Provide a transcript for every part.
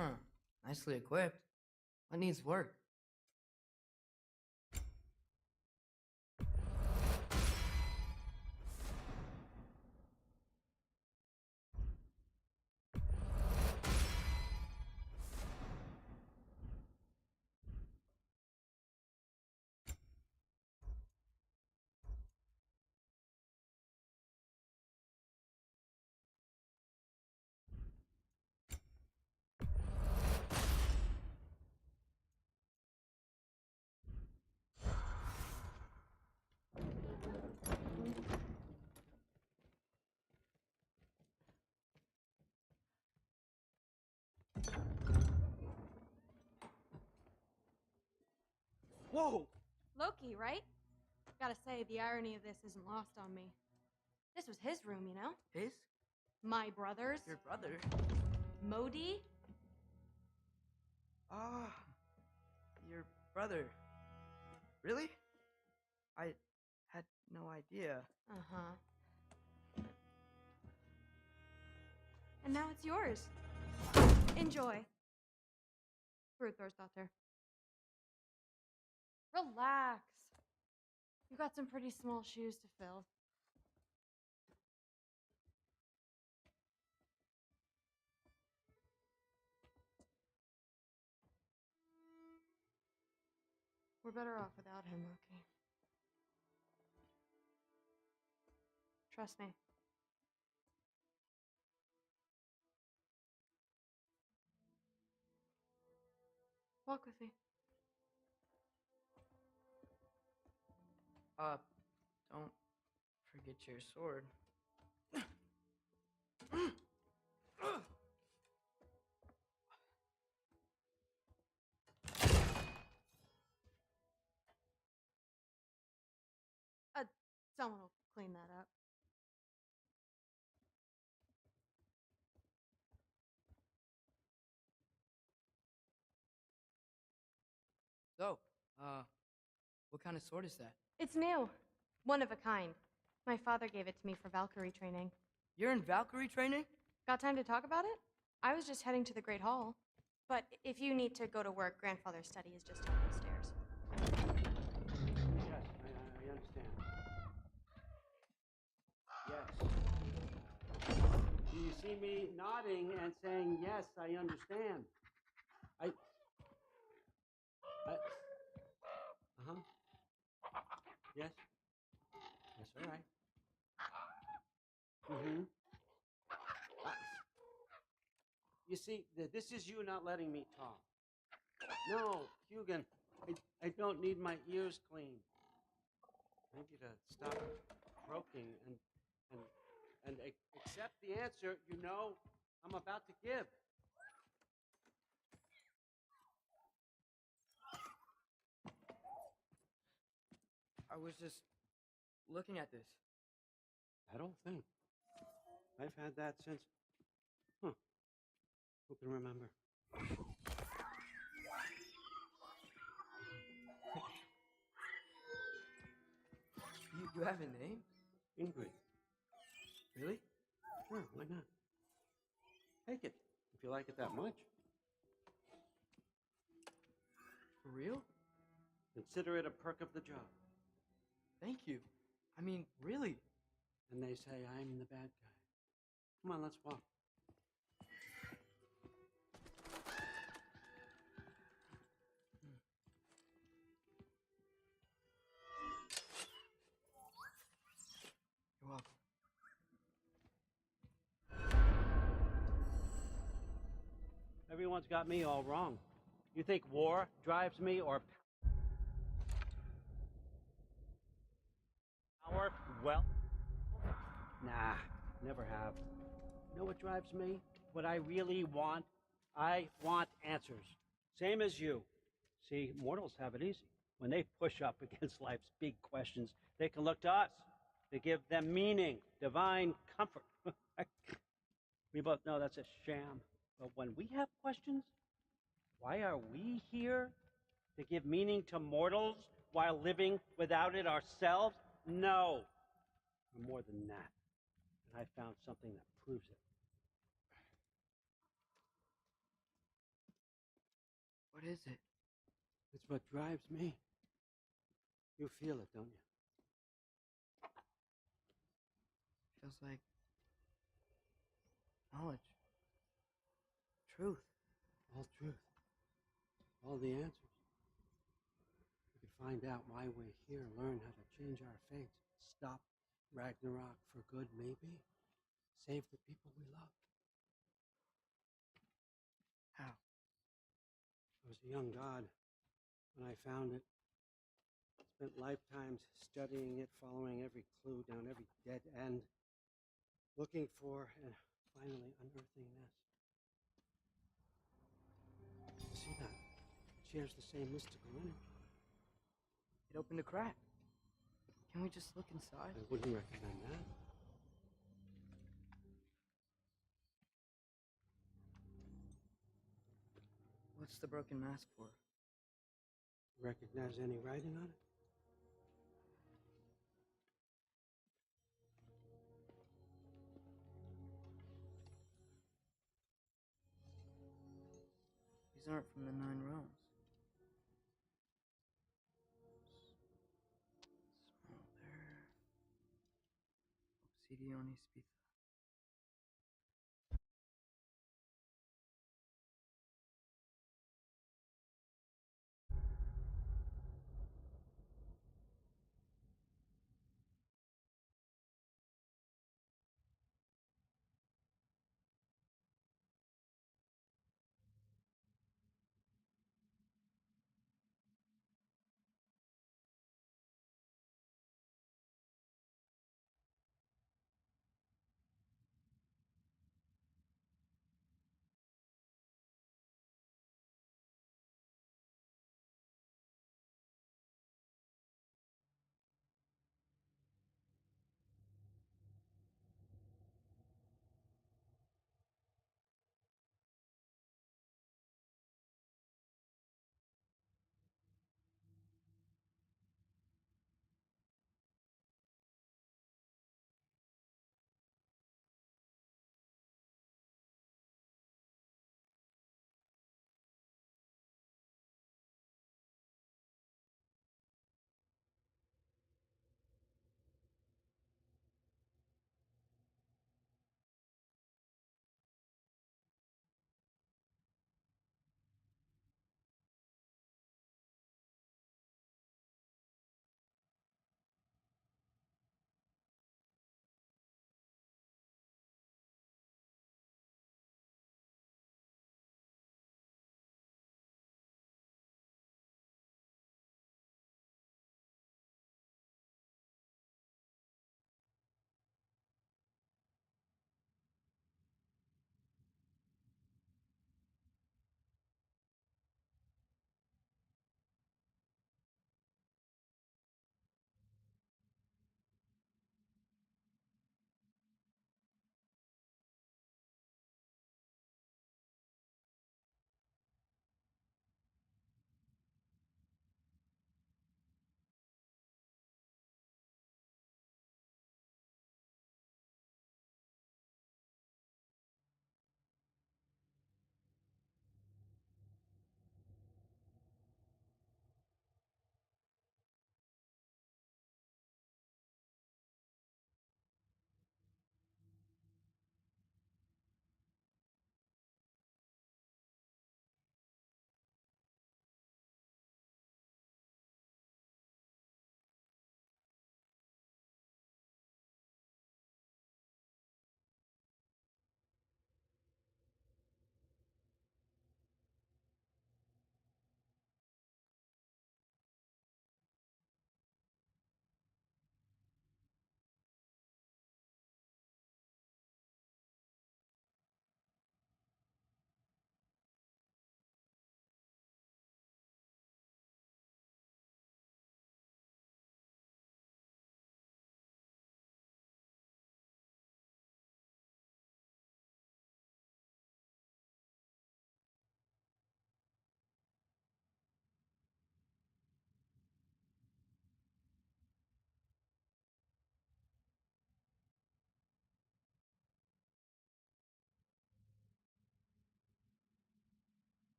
Huh. Nicely equipped. What needs work? Whoa! Loki, right? Gotta say, the irony of this isn't lost on me. This was his room, you know? His? My brother's. Your brother? Modi? Ah, your brother. Really? I had no idea. Uh-huh. And now it's yours. Enjoy. Rude Thor's daughter. Relax. You got some pretty small shoes to fill. We're better off without him, Loki. Trust me. Walk with me. Don't forget your sword. Someone will clean that up. So, what kind of sword is that? It's new. One of a kind. My father gave it to me for Valkyrie training. You're in Valkyrie training? Got time to talk about it? I was just heading to the Great Hall. But if you need to go to work, grandfather's study is just down the stairs. Yes, I understand. Yes. Do you see me nodding and saying, yes, I understand? Uh-huh. Yes. Yes, all right. Mm-hmm. You see, this is you not letting me talk. No, Hugin, I don't need my ears cleaned. I need you to stop croaking and accept the answer you know I'm about to give. I was just looking at this. I don't think. I've had that since... Huh. Who can remember? You have a name? Ingrid. Really? Sure, why not? Take it, if you like it that much. For real? Consider it a perk of the job. Thank you. I mean, really. And they say I'm the bad guy. Come on, let's walk. You're welcome. Everyone's got me all wrong. You think war drives me or power? Well, nah, never have. You know what drives me? What I really want? I want answers. Same as you. See, mortals have it easy. When they push up against life's big questions, they can look to us. They give them meaning, divine comfort. We both know that's a sham. But when we have questions, why are we here? To give meaning to mortals while living without it ourselves? No. We're more than that. And I found something that proves it. is it? It's what drives me. You feel it, don't you? Feels like knowledge. Truth. All truth. All the answers. We could find out why we're here, learn how to change our fates, stop Ragnarok for good, maybe. Save the people we love. How? I was a young god when I found it. Spent lifetimes studying it, following every clue down every dead end, looking for and finally unearthing this. See that? It shares the same mystical energy. It opened a crack. Can we just look inside? I wouldn't recommend that. What's the broken mask for? Recognize any writing on it? These aren't from the Nine Realms. Small there. Obsidione Spitha.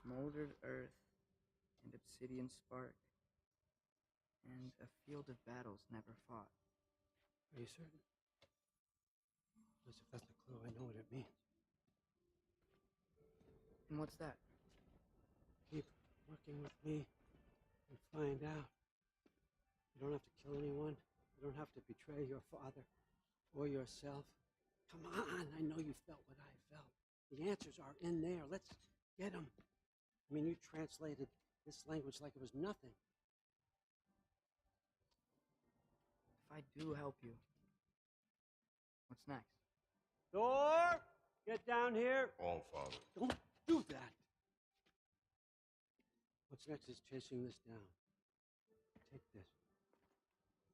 smoldered earth and obsidian spark, and a field of battles never fought. Are you certain? Because if that's the clue, I know what it means. And what's that? Keep working with me and find out. You don't have to kill anyone. You don't have to betray your father or yourself. Come on, I know you felt what I felt. The answers are in there. Let's get them. I mean, you translated this language like it was nothing. If I do help you, what's next? Thor, get down here. All Father. Don't do that. What's next is chasing this down. Take this.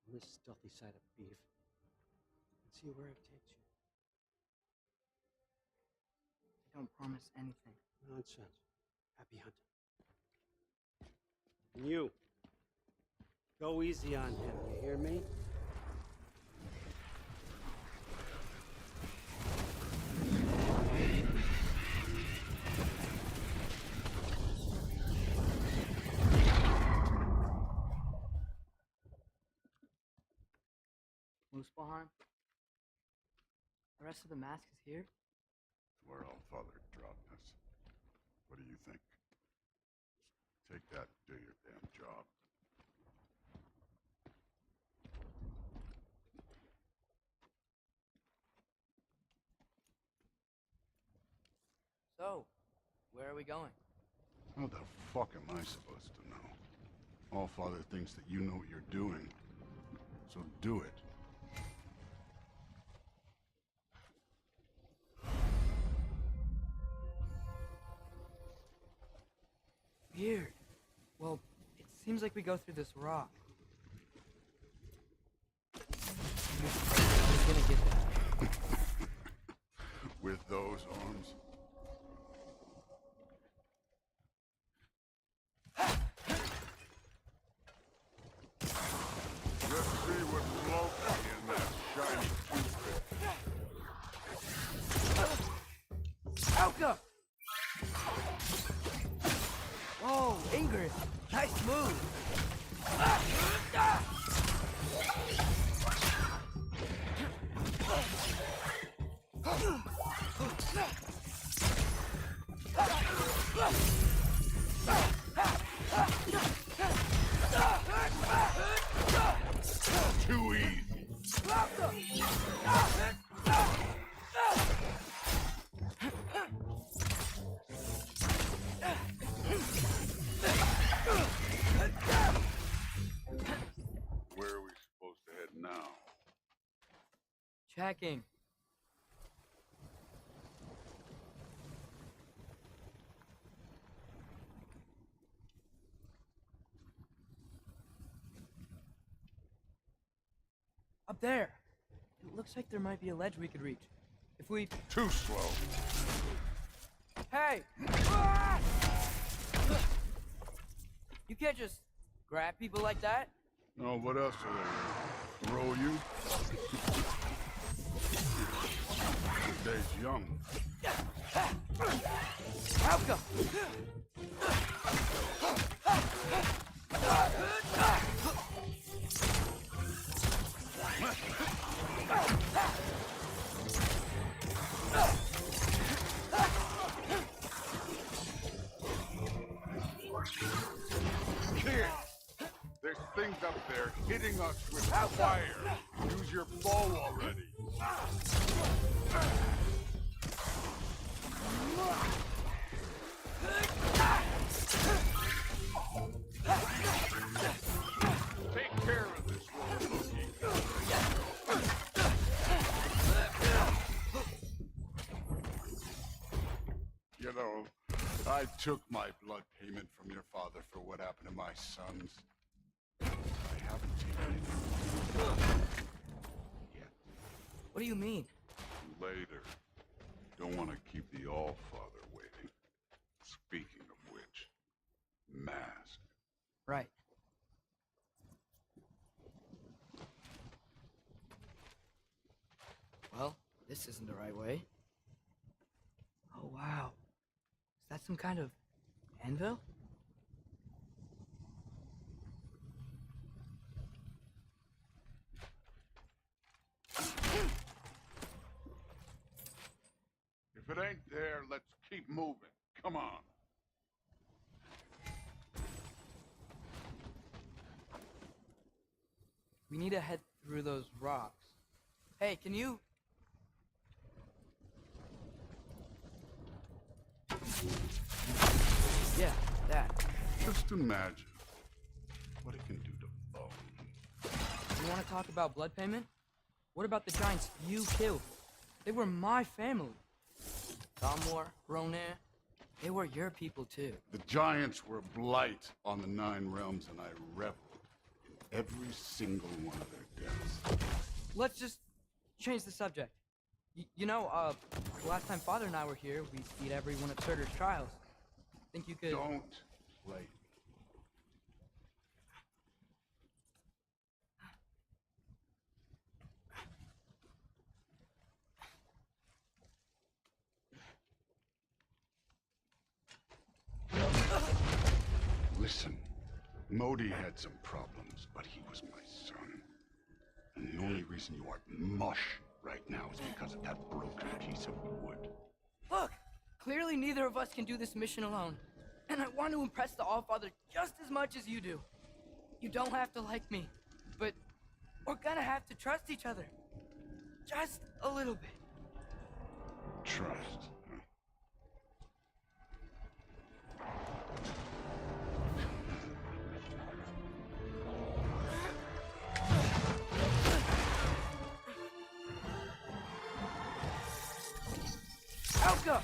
On this stealthy side of beef. And see where it takes you. I don't promise anything. Nonsense. Happy hunting. And you. Go easy on him, you hear me? Muspelheim? The rest of the mask is here? Where All Father dropped us. What do you think? Take that and do your damn job. So, where are we going? How the fuck am I supposed to know? All Father thinks that you know what you're doing. So do it. Weird. Well, it seems like we go through this rock. Who's gonna get that? With those arms. Let's see what's floating in that shiny toothpick. Alka! Whoa, Ingrid! Nice move! Too easy. Where are we supposed to head now? Checking. Up there. It looks like there might be a ledge we could reach. If we... Too slow. Hey! Ah! You can't just grab people like that. Oh, what else are they? Throw you? Days young. Alka! Kid! There's things up there hitting us with fire. Use your bow already. Take care of this one, Loki. You know, I took my blood payment from your father for what happened to my sons. I haven't taken it yet. What do you mean? Later. Don't want to keep the All-Father waiting. Speaking of which, mask. Right. Well, this isn't the right way. Oh, wow. Is that some kind of Anvil? If it ain't there, let's keep moving. Come on. We need to head through those rocks. Hey, can you... Yeah, that. Just imagine what it can do to bone. You want to talk about blood payment? What about the giants you killed? They were my family. Thamor, Ronair, they were your people too. The giants were a blight on the Nine Realms, and I reveled in every single one of their deaths. Let's just change the subject. You know, the last time Father and I were here, we beat every one of Surtur's trials. Think you could... Don't play. Listen, Modi had some problems, but he was my son. And the only reason you aren't mush right now is because of that broken piece of wood. Look! Clearly neither of us can do this mission alone. And I want to impress the Allfather just as much as you do. You don't have to like me, but we're gonna have to trust each other. Just a little bit. Trust. Alka!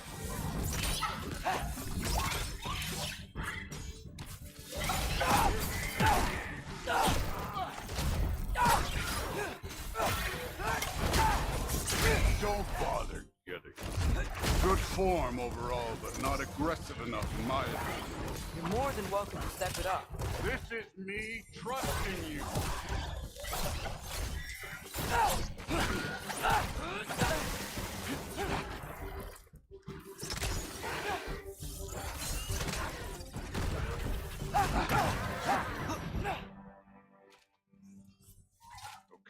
Don't bother getting it. Good form overall, but not aggressive enough in my opinion. You're more than welcome to step it up. This is me trusting you.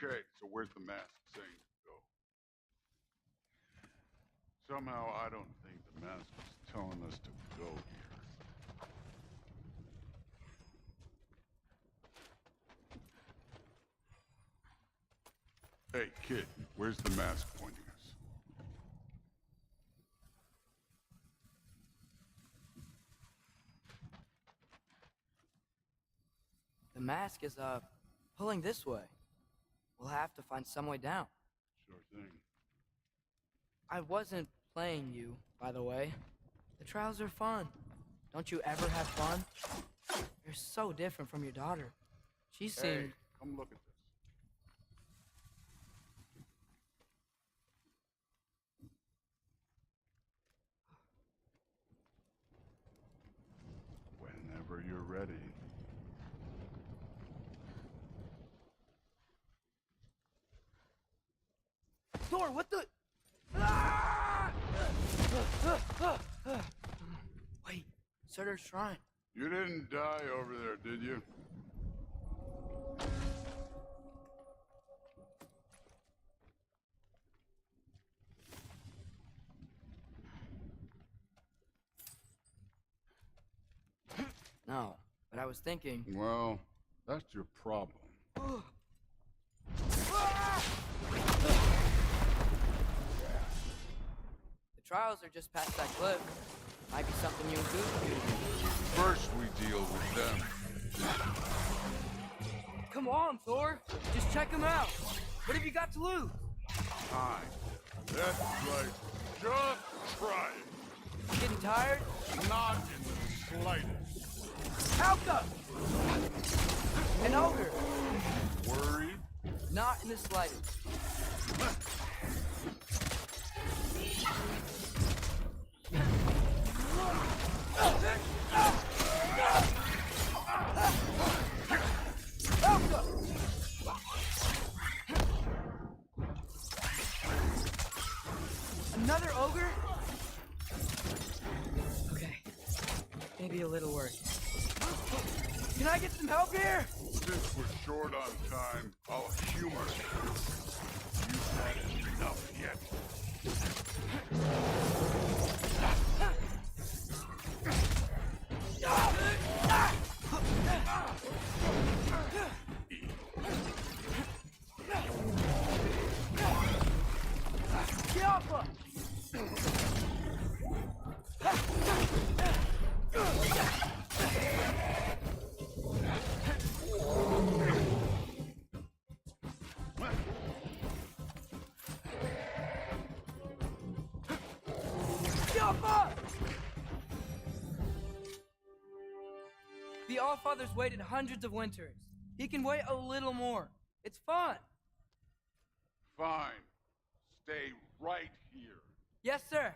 Okay, so where's the mask saying to go? Somehow I don't think the mask is telling us to go here. Hey, kid, where's the mask pointing us? The mask is, pulling this way. We'll have to find some way down. Sure thing. I wasn't playing you, by the way. The trials are fun. Don't you ever have fun? You're so different from your daughter. She seemed... Hey, come look at this. Whenever you're ready. Thor, what the... Ah! Wait, Surtur's shrine. You didn't die over there, did you? No, but I was thinking... Well, that's your problem. The trials are just past that cliff. Might be something you and Goose can do. First, we deal with them. Come on, Thor. Just check them out. What have you got to lose? Time. That's right. Just try it. Getting tired? Not in the slightest. Alka! An ogre. Worried? Not in the slightest. Alka! Another ogre? Okay. Maybe a little I get some help here? Since we're short on time, I'll humor you. You've had enough yet. Get off us! The Allfather's waited hundreds of winters. He can wait a little more. It's fun. Fine. Stay right here. Yes, sir.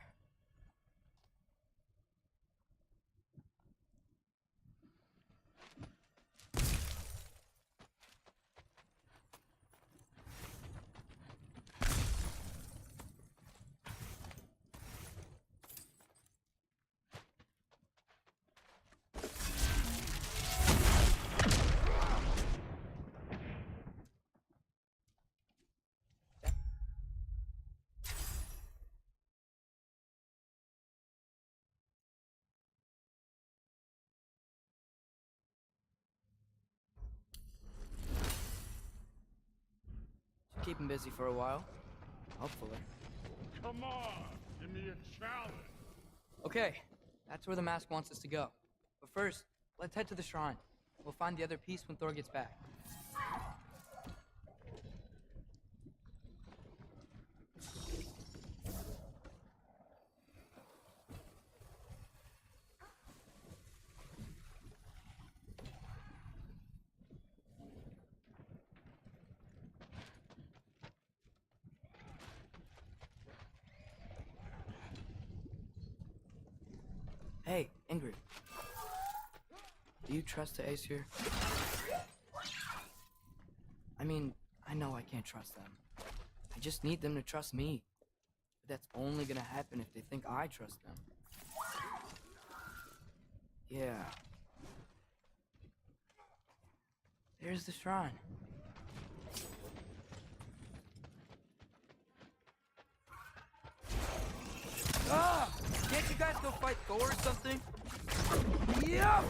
Keep him busy for a while. Hopefully. Come on, give me a challenge. Okay, that's where the mask wants us to go. But first, let's head to the shrine. We'll find the other piece when Thor gets back. Hey, Ingrid. Do you trust the Aesir? I mean, I know I can't trust them. I just need them to trust me. But that's only gonna happen if they think I trust them. Yeah. There's the shrine. Ah! Can't you guys go fight Thor or something? Yeah!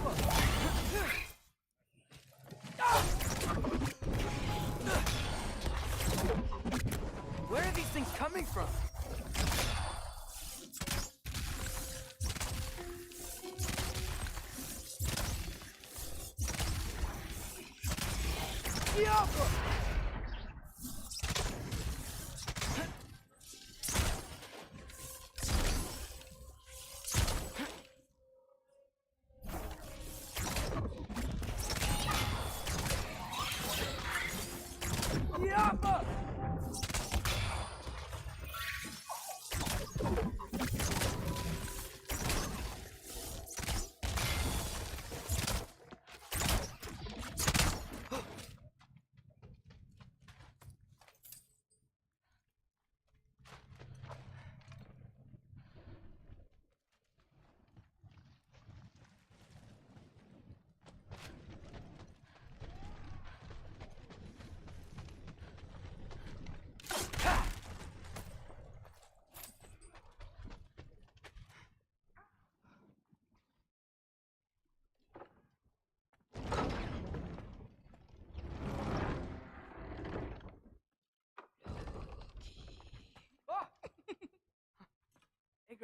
Where are these things coming from? Yeah!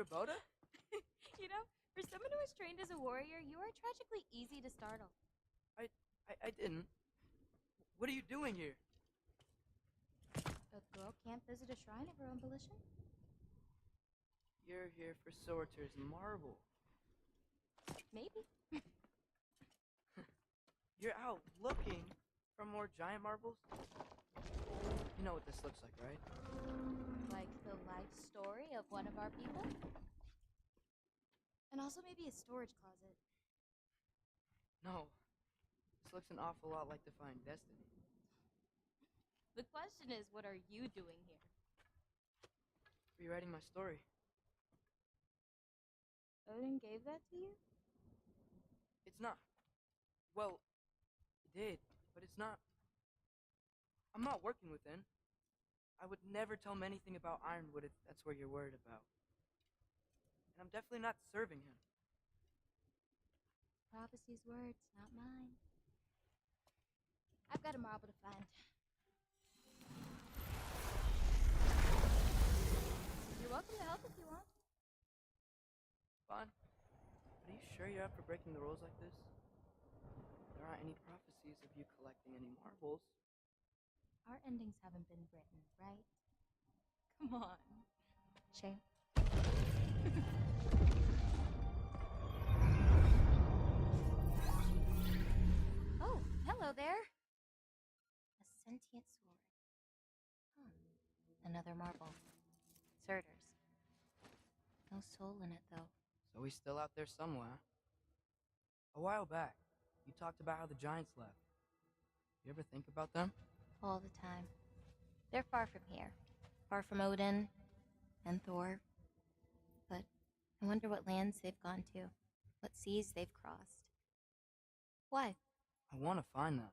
Boda? You know, for someone who was trained as a warrior, you are tragically easy to startle. I didn't. What are you doing here? A girl can't visit a shrine of her own volition? You're here for Sorcerer's Marble. Maybe. You're out looking for more giant marbles? You know what this looks like, right? Like the life story of one of our people? And also maybe a storage closet. No. This looks an awful lot like Defying Destiny. The question is, what are you doing here? Rewriting my story. Odin gave that to you? It's not. Well, did, but it's not... I'm not working within. I would never tell him anything about Ironwood if that's what you're worried about. And I'm definitely not serving him. Prophecy's words, not mine. I've got a marble to find. You're welcome to help if you want. Fine. But are you sure you're up for breaking the rules like this? There aren't any prophecies of you collecting any marbles. Our endings haven't been written, right? Come on. Shame. Oh, hello there. A sentient sword. Huh. Another marble. Surtur's. No soul in it, though. So he's still out there somewhere. A while back, you talked about how the giants left. You ever think about them? All the time. They're far from here. Far from Odin and Thor. But I wonder what lands they've gone to. What seas they've crossed. Why? I want to find them.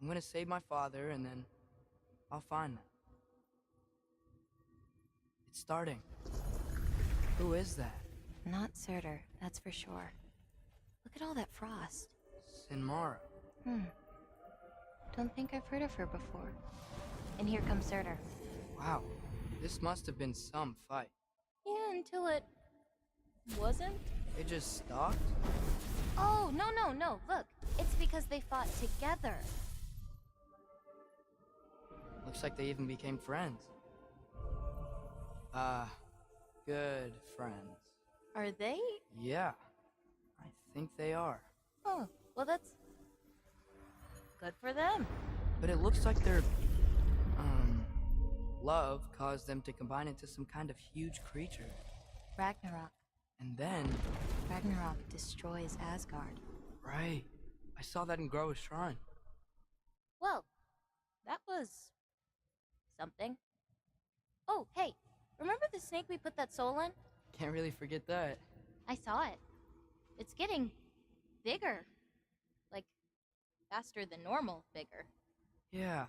I'm going to save my father, and then I'll find them. It's starting. Who is that? Not Surtur, that's for sure. Look at all that frost. Sinmara. Don't think I've heard of her before. And here comes Surtur. Wow. This must have been some fight. Yeah, until it... wasn't? They just stalked? Oh, no. Look, it's because they fought together. Looks like they even became friends. Good friends. Are they? Yeah, I think they are. Oh, well that's... good for them. But it looks like their, love caused them to combine into some kind of huge creature. Ragnarok. And then... Ragnarok destroys Asgard. Right. I saw that in Groa's shrine. Well, that was... something. Oh, hey, remember the snake we put that soul in? Can't really forget that. I saw it. It's getting... bigger. Like, faster than normal bigger. Yeah,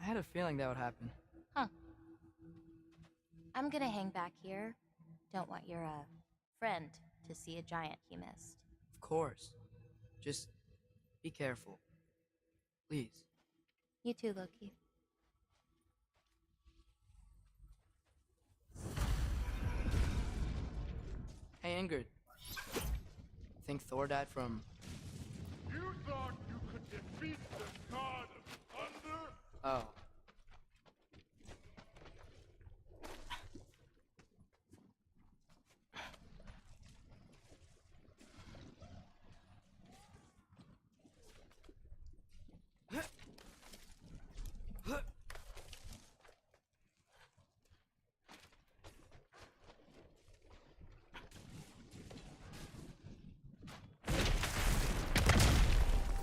I had a feeling that would happen. Huh. I'm gonna hang back here. Don't want your, friend to see a giant he missed. Of course. Just be careful. Please. You too, Loki. Hey, Ingrid. Think Thor died from... You thought you could defeat the god of thunder? Oh.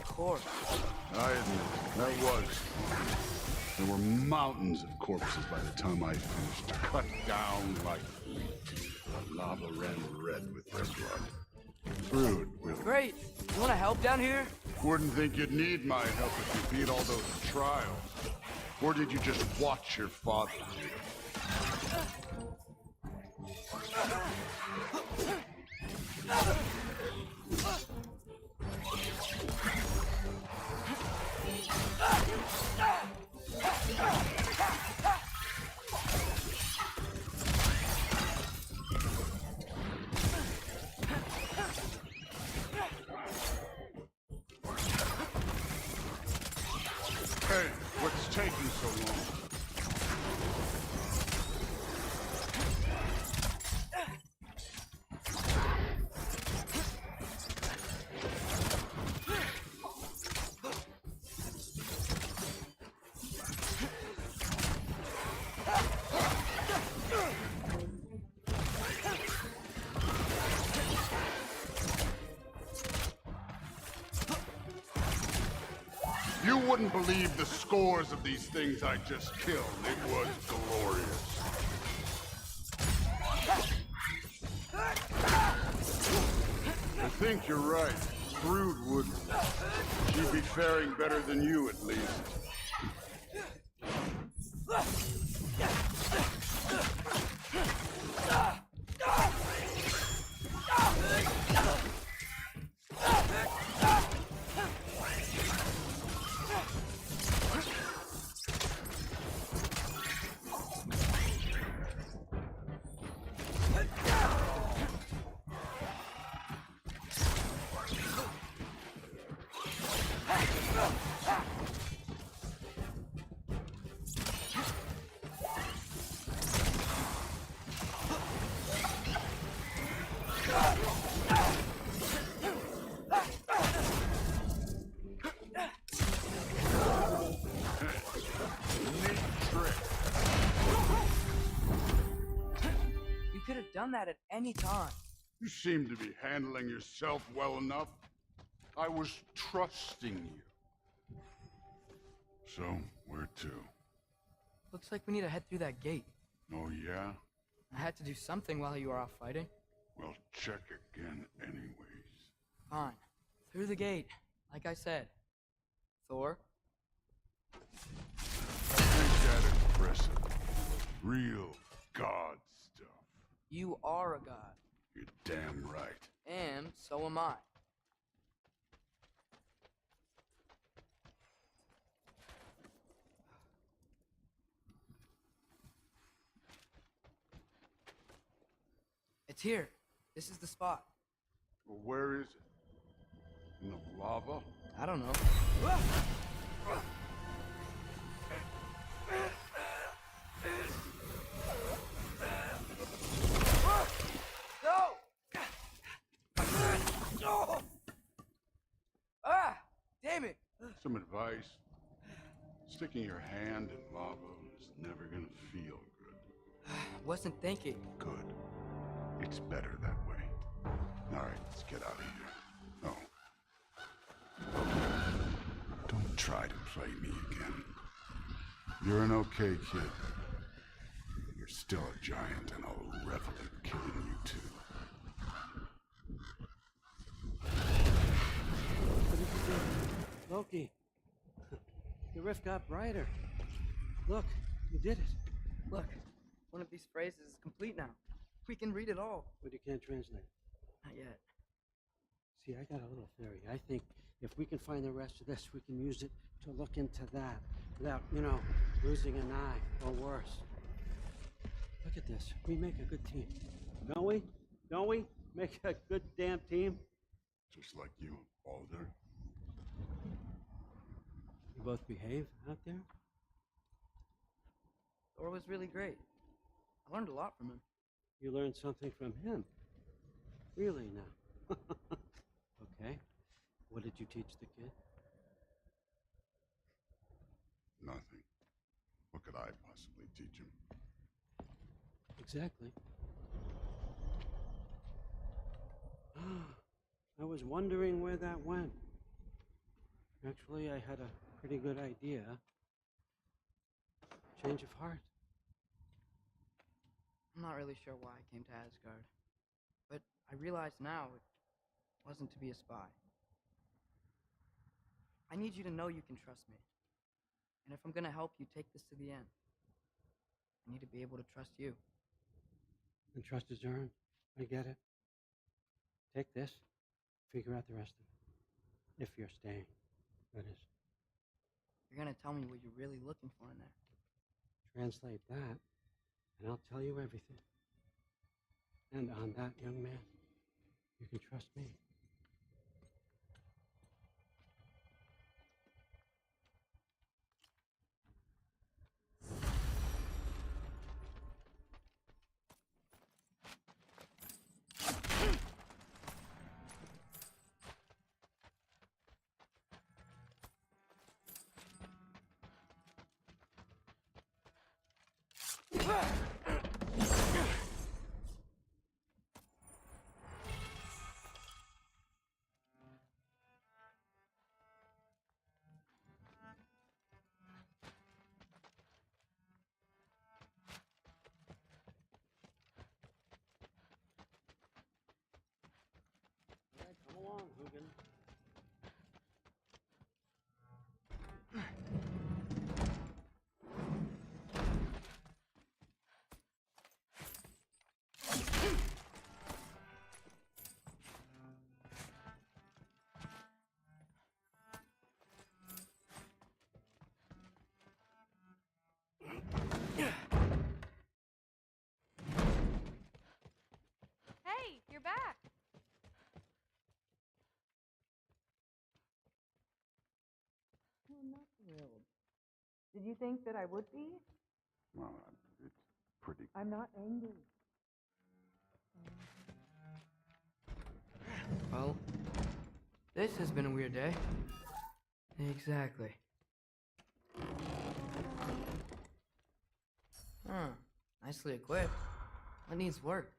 Corpse. I admit, that was. There were mountains of corpses by the time I finished, cut down like lava ran red with their blood. Crude, really. Great. You want to help down here? Wouldn't think you'd need my help if you beat all those trials. Or did you just watch your father do it? Hey, what's taking so long? You wouldn't believe the scores of these things I just killed. It was glorious. I think you're right. Brood wouldn't. She'd be faring better than you, at least. You could have done that at any time. You seem to be handling yourself well enough. I was trusting you. So, where to? Looks like we need to head through that gate. Oh, yeah? I had to do something while you were off fighting. Well, check again anyways. Fine. Through the gate, like I said. Thor? Ain't that impressive? Real god stuff. You are a god. You're damn right. And so am I. It's here. This is the spot. Well, where is it? In the lava? I don't know. No! Ah! Damn it! Some advice. Sticking your hand in lava is never gonna feel good. Wasn't thinking. Good. It's better that way. Alright, let's get out of here. Oh. Don't try to play me again. You're an okay kid. You're still a giant, and I'll revel in killing you too. What did you do? Loki. The rift got brighter. Look, you did it. Look, one of these phrases is complete now. We can read it all. But you can't translate. Not yet. See, I got a little theory. I think if we can find the rest of this, we can use it to look into that without, losing an eye or worse. Look at this. We make a good team. Don't we? Don't we? Make a good damn team? Just like you, Balder. You both behave out there? Thor was really great. I learned a lot from him. You learned something from him. Really now. Okay. What did you teach the kid? Nothing. What could I possibly teach him? Exactly. I was wondering where that went. Actually, I had a pretty good idea. Change of heart. I'm not really sure why I came to Asgard. But I realize now it wasn't to be a spy. I need you to know you can trust me. And if I'm gonna help you take this to the end, I need to be able to trust you. And trust is earned. I get it. Take this. Figure out the rest of it. If you're staying, that is. You're gonna tell me what you're really looking for in there. Translate that, and I'll tell you everything. And on that, young man, you can trust me. All right, come along, Hugin. back! Well, I'm not thrilled. Did you think that I would be? Well, it's pretty. I'm not angry. Well, this has been a weird day. Exactly. Huh. Nicely equipped. What needs work?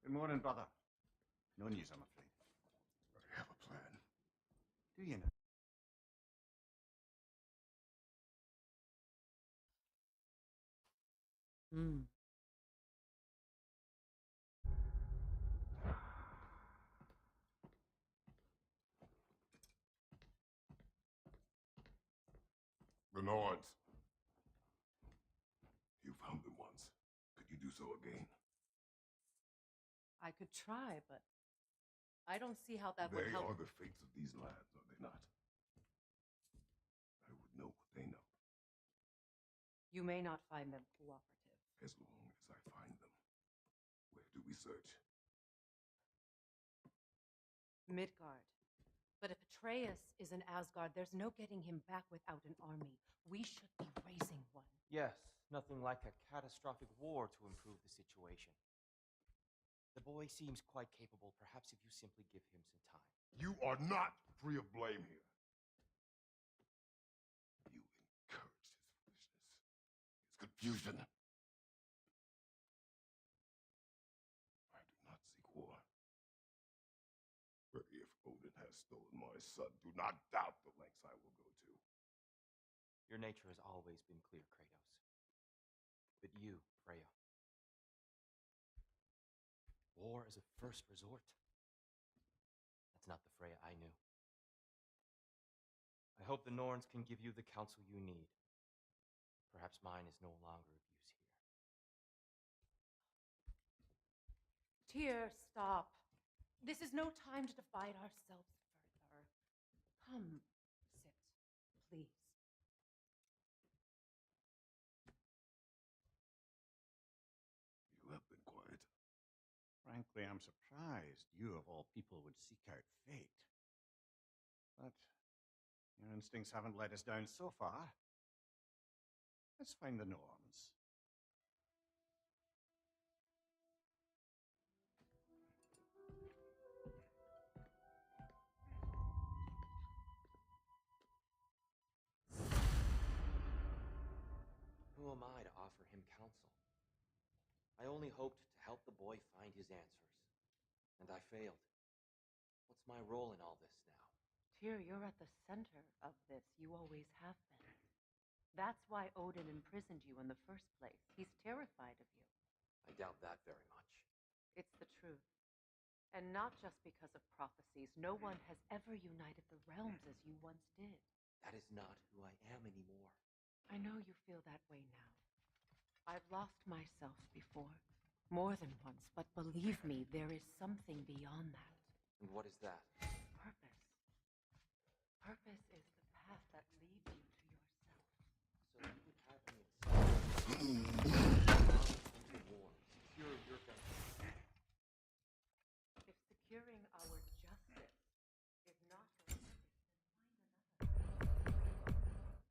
Good morning, brother. No news, I'm afraid. I have a plan. Do you know? The Norns. You found them once. Could you do so again? I could try, but I don't see how that would They help. are the fates of these lands, are they not? I would know what they know, You may not find them cooperative. as long as I find them. Where do we search? Midgard. But if Atreus is in Asgard, there's no getting him back without an army. We should be raising one. Yes, nothing like a catastrophic war to improve the situation. The boy seems quite capable, perhaps if you simply give him some time. You are not free of blame here. You encouraged his foolishness, his confusion. I do not seek war. But if Odin has stolen my son, do not doubt the lengths I will go to. Your nature has always been clear, Kratos. But you, Freya. War is a first resort. That's not the Freya I knew. I hope the Norns can give you the counsel you need. Perhaps mine is no longer of use here. Tyr, stop. This is no time to divide ourselves further. Come, sit, please. You have been quiet. Frankly, I'm surprised you, of all people, would seek out fate. But your instincts haven't let us down so far. Let's find the Norns. Who am I to offer him counsel? I only hoped to help the boy find his answers. And I failed. What's my role in all this now? Tyr, you're at the center of this. You always have been. That's why Odin imprisoned you in the first place. He's terrified of you. I doubt that very much. It's the truth. And not just because of prophecies. No one has ever united the realms as you once did. That is not who I am anymore. I know you feel that way now. I've lost myself before. More than once, but believe me, there is something beyond that. And what is that? Purpose. Purpose is the path that leads you to yourself. So you would have me accept into war, secure your vengeance. If securing our justice is not your purpose, then find another.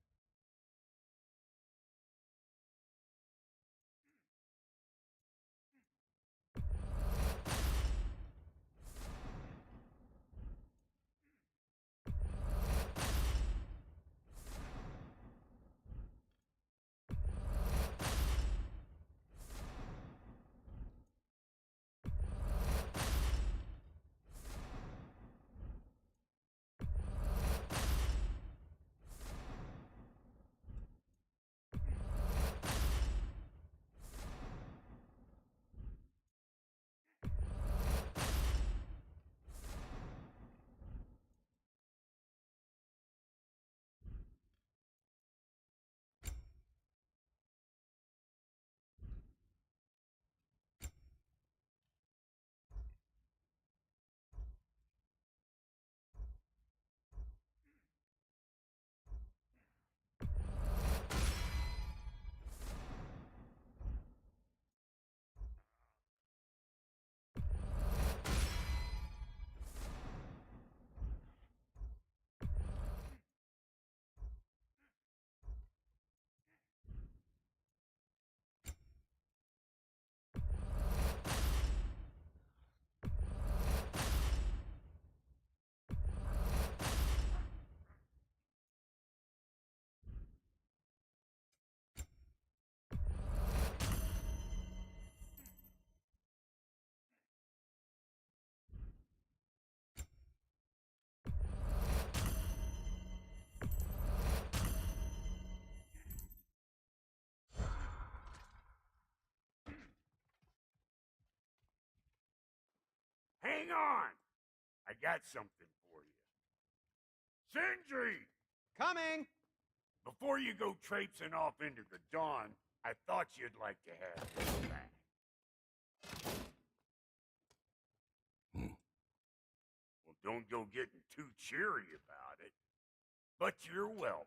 Hang on! I got something for you. Sindri! Coming! Before you go traipsing off into the dawn, I thought you'd like to have this back. Well, don't go getting too cheery about it. But you're welcome.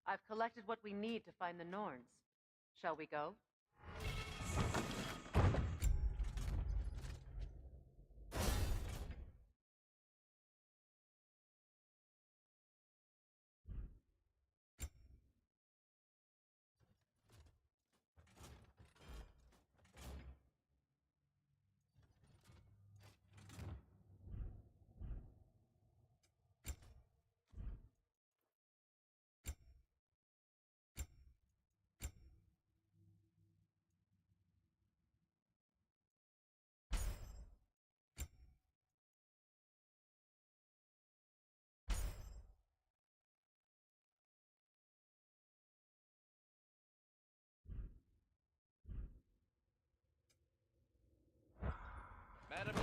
I've collected what we need to find the Norns. Shall we go? Madam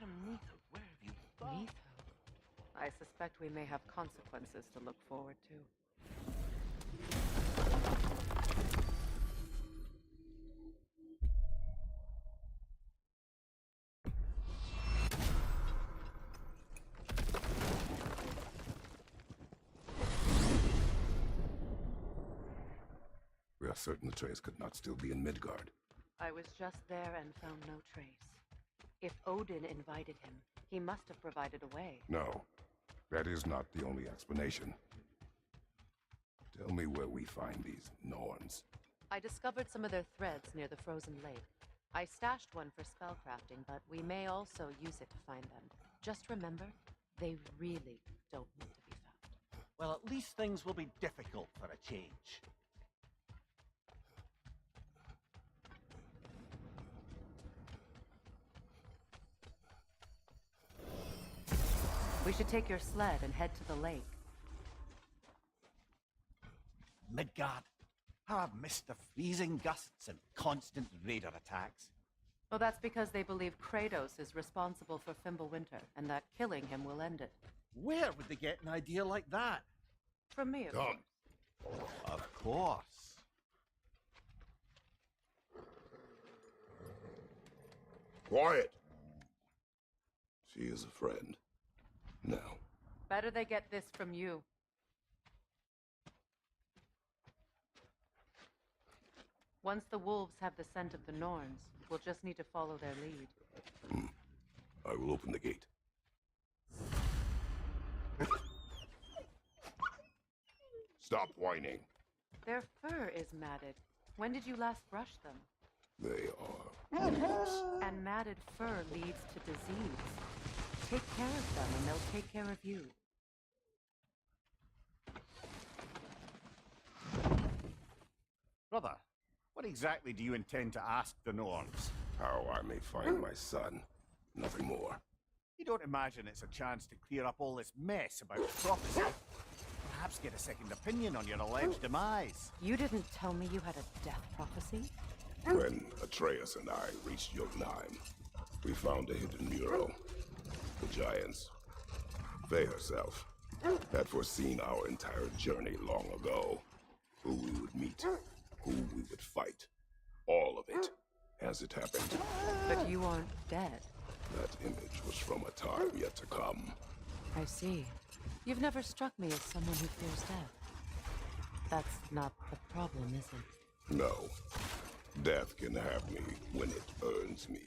Madam Neither, where have you gone? Neither? I suspect we may have consequences to look forward to. are certain Atreus could not still be in Midgard. I was just there and found no trace. If Odin invited him, he must have provided a way. No, that is not the only explanation. Tell me where we find these Norns. I discovered some of their threads near the frozen lake. I stashed one for spellcrafting, but we may also use it to find them. Just remember, they really don't need to be found. Well, at least things will be difficult for a change. We should take your sled and head to the lake. Midgard. How I've missed the freezing gusts and constant raider attacks. Well, that's because they believe Kratos is responsible for Fimbulwinter, and that killing him will end it. Where would they get an idea like that? From me, of Come. course. Of course. Quiet! She is a friend. Now. Better they get this from you. Once the wolves have the scent of the Norns, we'll just need to follow their lead. I will open the gate. Stop whining. Their fur is matted. When did you last brush them? They are. And matted fur leads to disease. Take care of them and they'll take care of you. Brother, what exactly do you intend to ask the Norns? How I may find my son. Nothing more. You don't imagine it's a chance to clear up all this mess about prophecy? Perhaps get a second opinion on your alleged demise. You didn't tell me you had a death prophecy? When Atreus and I reached Jotunheim, we found a hidden mural. The giants, Faye herself, had foreseen our entire journey long ago. Who we would meet, who we would fight. All of it, as it happened. But you aren't dead. That image was from a time yet to come. I see. You've never struck me as someone who fears death. That's not the problem, is it? No. Death can have me when it earns me.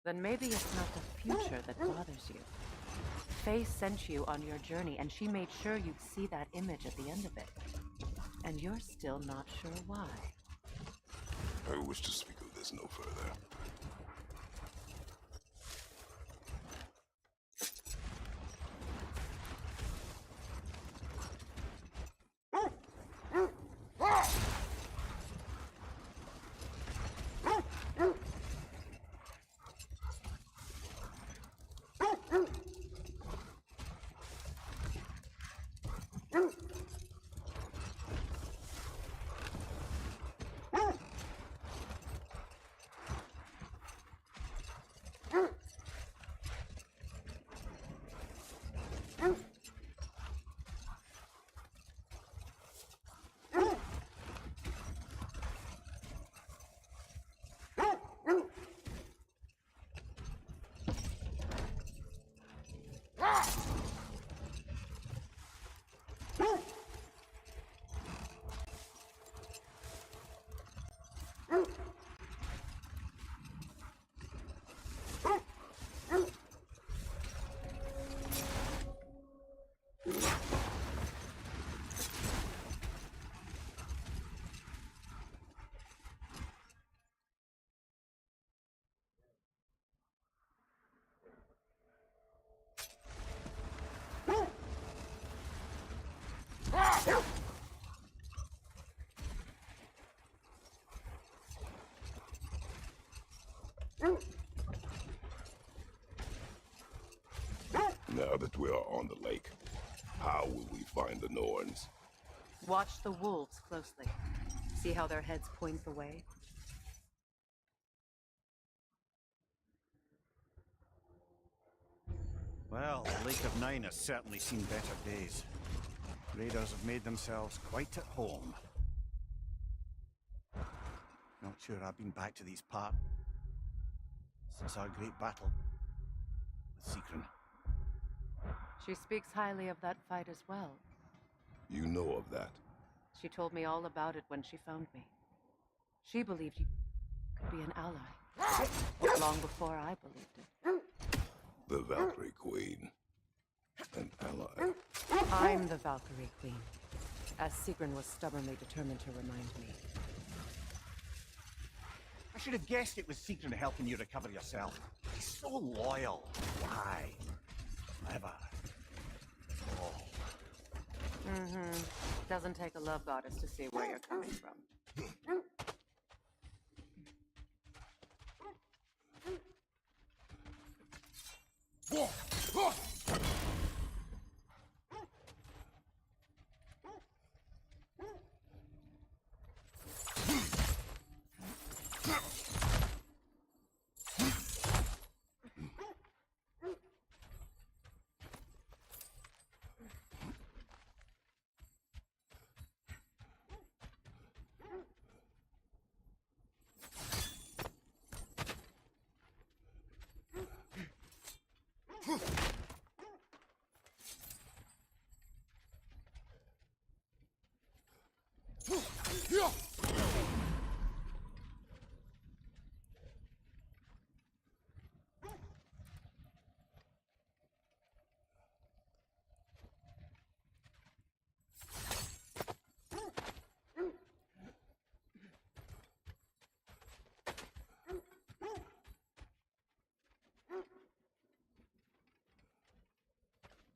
Then maybe it's not the future that bothers you. Faye sent you on your journey, and she made sure you'd see that image at the end of it. And you're still not sure why. I wish to speak of this no further. Now that we are on the lake, how will we find the Norns? Watch the wolves closely. See how their heads point the way? Well, the Lake of Nine has certainly seen better days. Raiders have made themselves quite at home. Not sure I've been back to these parts since our great battle with Seekrin. She speaks highly of that fight as well. You know of that. She told me all about it when she found me. She believed you could be an ally. Long before I believed it. The Valkyrie Queen. An ally. I'm the Valkyrie Queen, as Sigrun was stubbornly determined to remind me. I should have guessed it was Sigrun helping you recover yourself. He's so loyal. Why? Clever. Oh. Mm-hmm. Doesn't take a love goddess to see where you're coming from.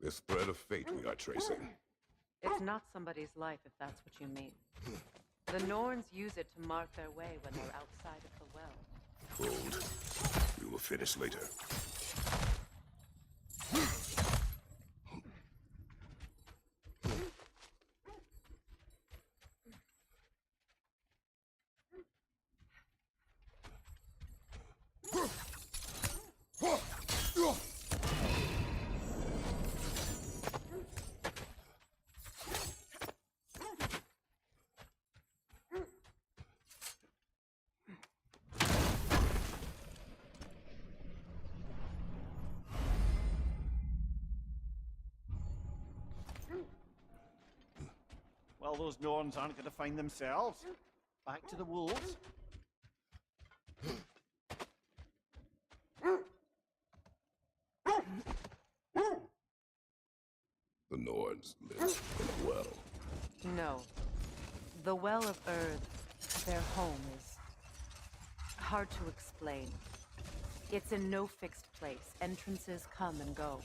This thread of fate we are tracing. It's not somebody's life, if that's what you mean. The Norns use it to mark their way when they're outside of the well. Hold. We will finish later. Well, those Norns aren't going to find themselves. Back to the wolves. The Norns live in a well. No. The Well of Earth, their home, is hard to explain. It's in no fixed place. Entrances come and go.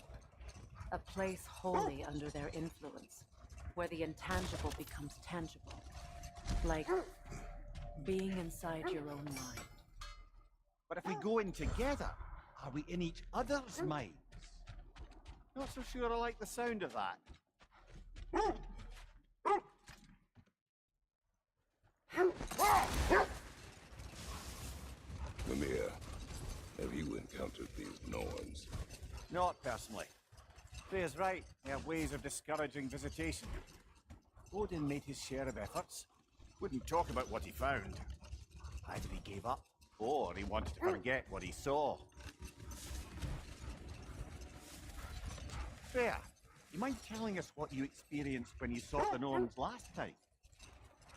A place wholly under their influence, where the intangible becomes tangible. Like being inside your own mind. But if we go in together, are we in each other's minds? Not so sure I like the sound of that. Mimir, have you encountered these Norns? Not personally. Freya's right. They have ways of discouraging visitation. Odin made his share of efforts. Wouldn't talk about what he found. Either he gave up, or he wanted to forget what he saw. Freya, you mind telling us what you experienced when you sought the Norns last time?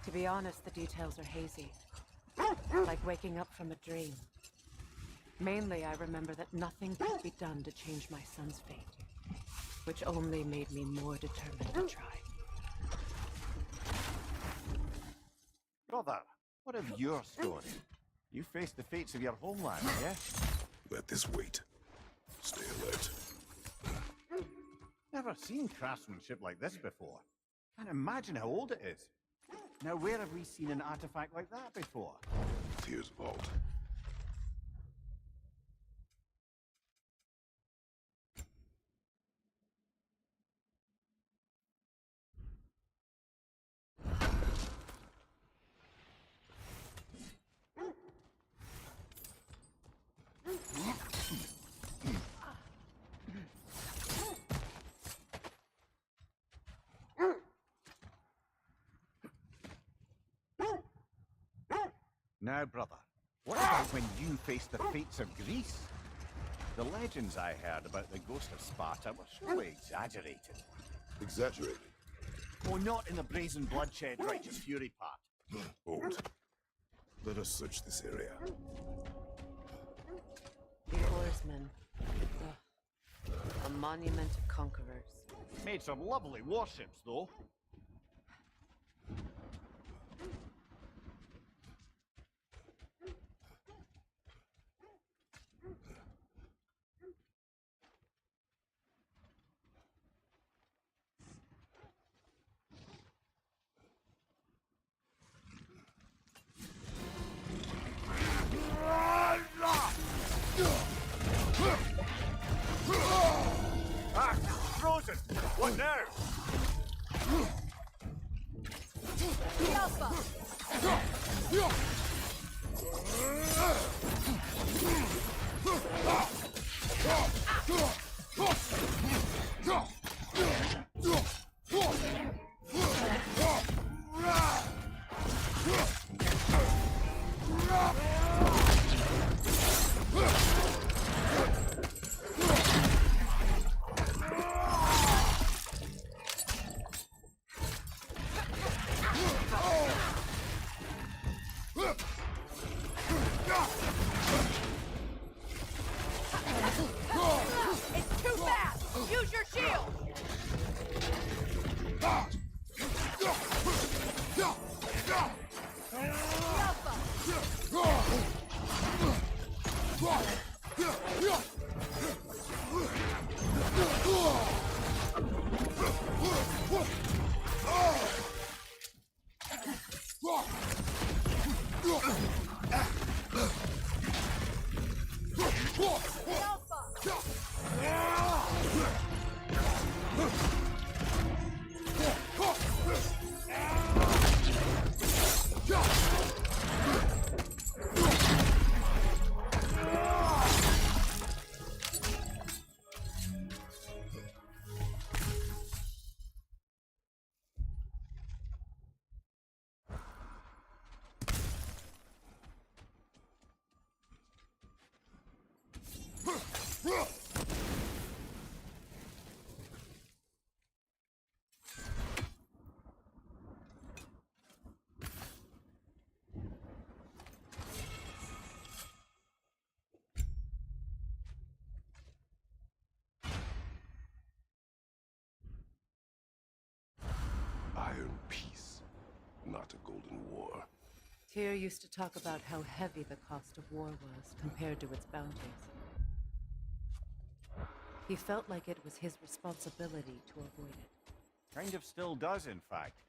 To be honest, the details are hazy. Like waking up from a dream. Mainly, I remember that nothing could be done to change my son's fate, which only made me more determined to try. Brother, what of your story? You faced the fates of your homeland, yes? Let this wait. Stay alert. Never seen craftsmanship like this before. Can't imagine how old it is. Now, where have we seen an artifact like that before? Tyr's vault. Now, brother, what about when you faced the fates of Greece? The legends I heard about the ghost of Sparta were surely exaggerated. Exaggerated? Oh, not in the brazen bloodshed righteous fury part. Hold. Let us search this area. The oarsmen. Ugh. A monument to conquerors. Made some lovely warships, though. Ah, frozen! What now? It's too fast! Use your shield! Iron peace, not a golden war. Tyr used to talk about how heavy the cost of war was compared to its bounties. He felt like it was his responsibility to avoid it. Kind of still does, in fact.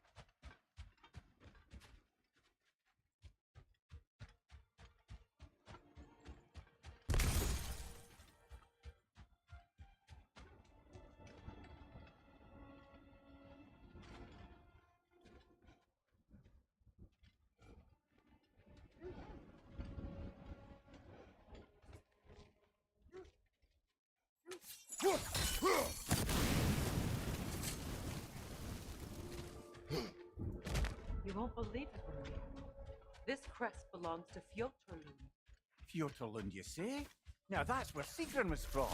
You won't believe it, Maria. This crest belongs to Fjotorlund. Fjotorlund, you say? Now that's where Sigrun was from.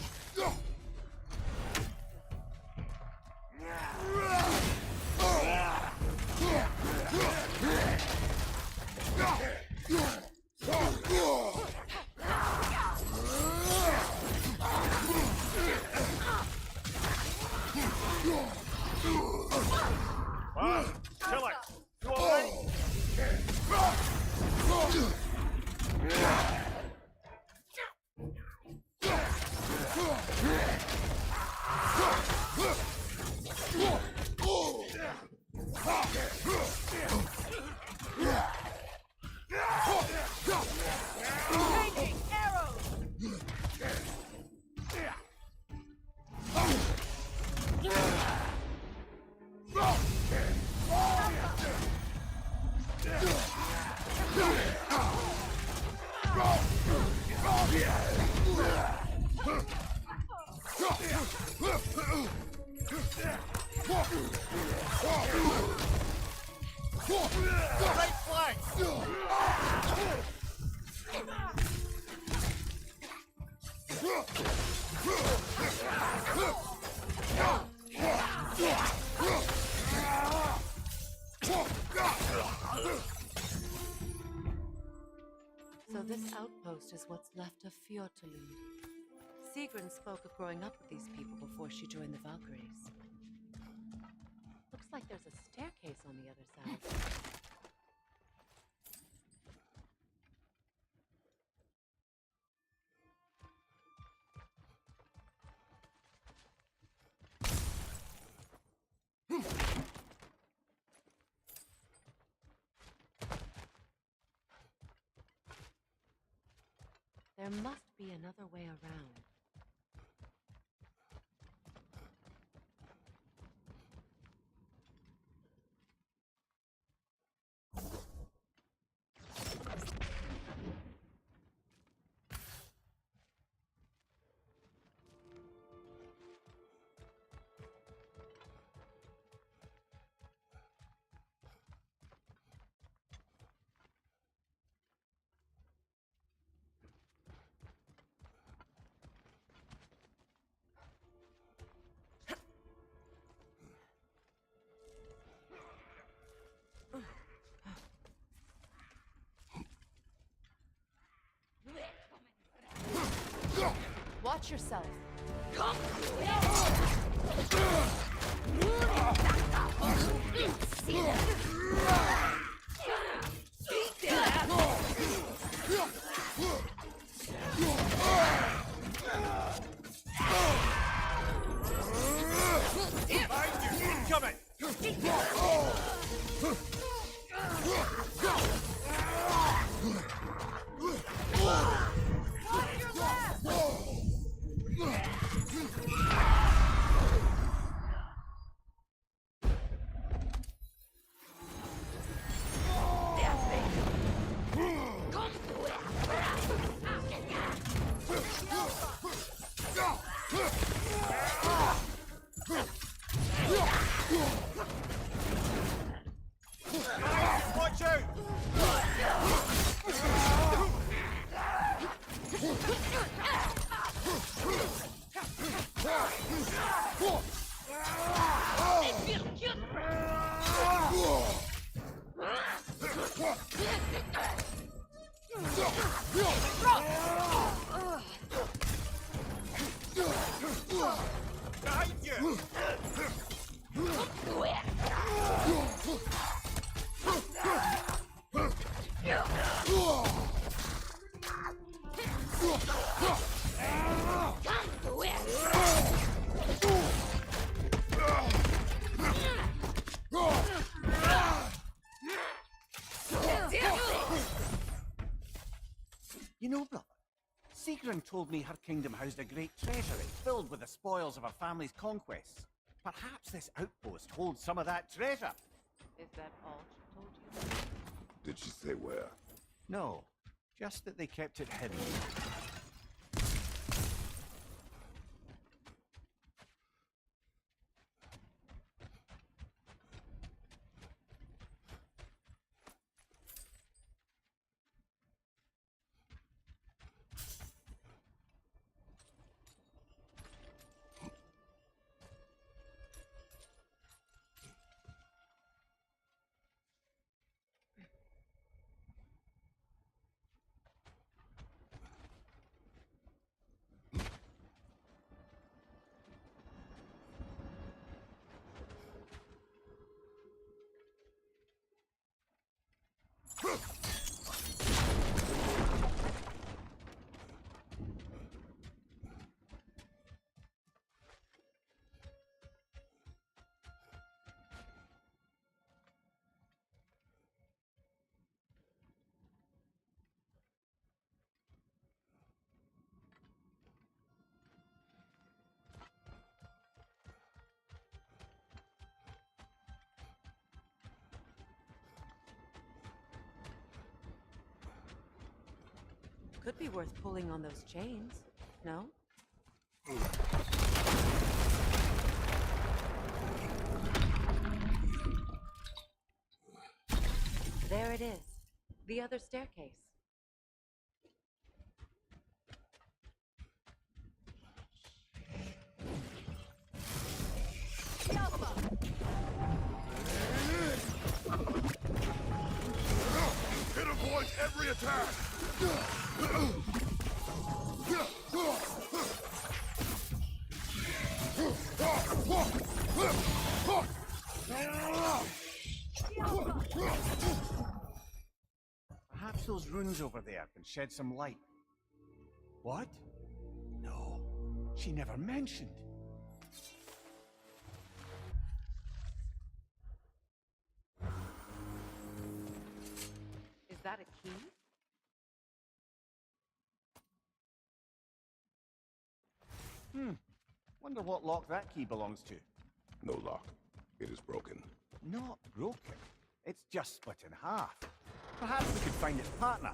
Wow, kill it! You all right? Raging arrows! Right flank! this outpost is what's left of Fjortulund. Sigrun spoke of growing up with these people before she joined the Valkyries. Looks like there's a staircase on the other side. There must be another way around. Watch yourself. Watch out! Behind you! You know, brother, Sigrun told me her kingdom housed a great treasury filled with the spoils of her family's conquests. Perhaps this outpost holds some of that treasure. Is that all she told you? Did she say where? No, just that they kept it hidden. Could be worth pulling on those chains, no? There it is. The other staircase. It avoids every every attack! Perhaps those runes over there can shed some light. What? No, she never mentioned. Is that a key? Wonder what lock that key belongs to. No lock. It is broken. Not broken. It's just split in half. Perhaps we could find its partner.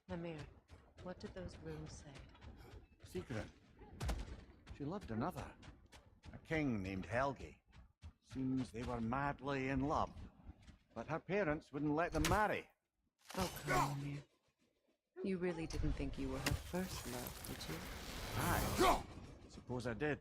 Mimir, what did those runes say? Secret. She loved another. A king named Helgi. Seems they were madly in love. But her parents wouldn't let them marry. Oh, come on, Mimir. You really didn't think you were her first love, did you? Aye. Suppose I did.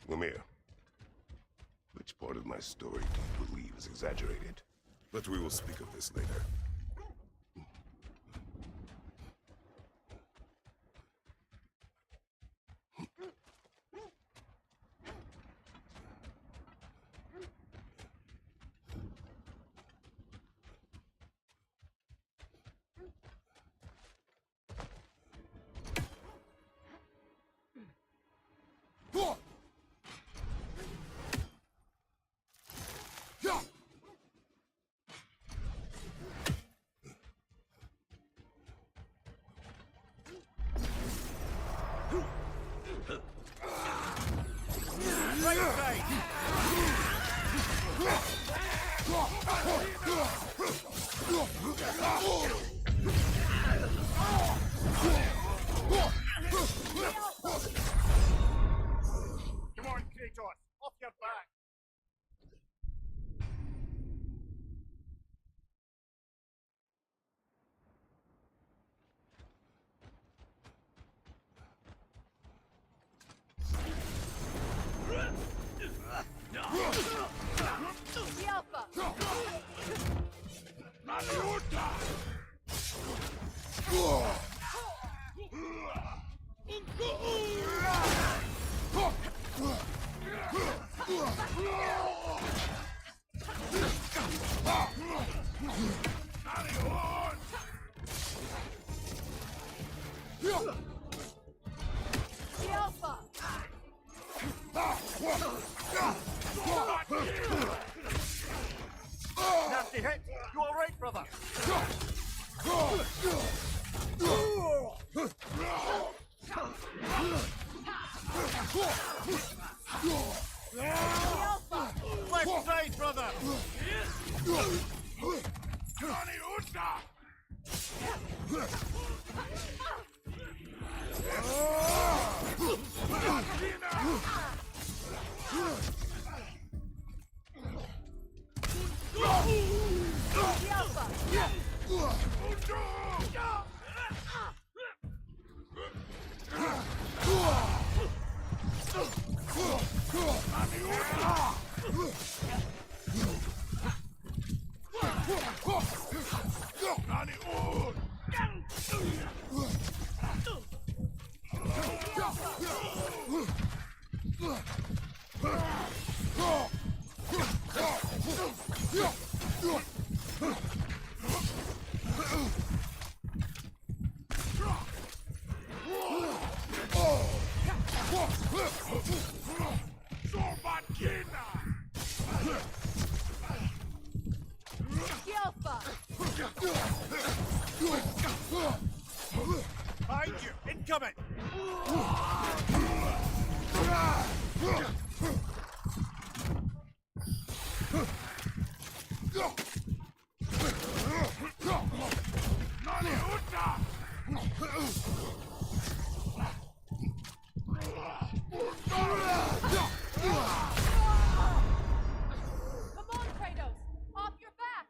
Mimir, which part of my story do you believe is exaggerated? But we will speak of this later. Come on, Kratos! Off your back! Nasty hit! You alright, brother? Left side, brother! Come on, Kratos! Off your back!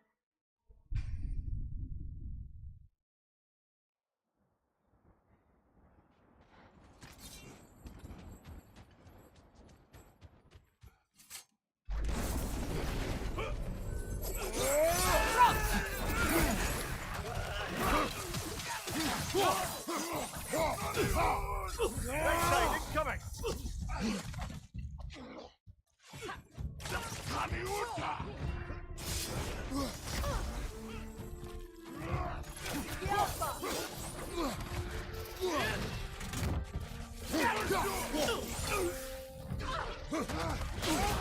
Backside incoming!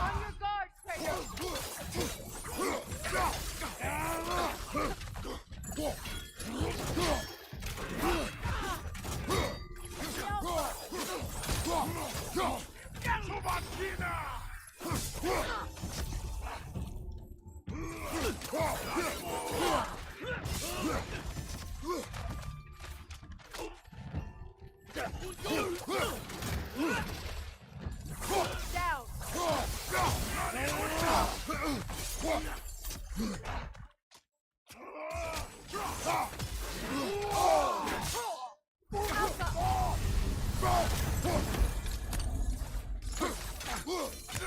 On your guard, Kratos!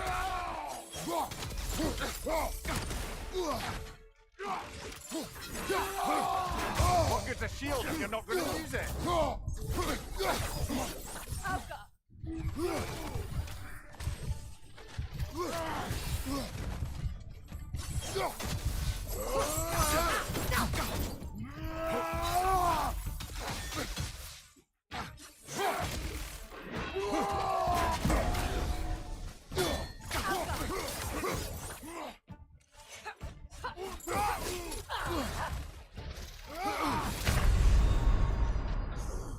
Down! What good's a shield if you're not going to use it? Alka!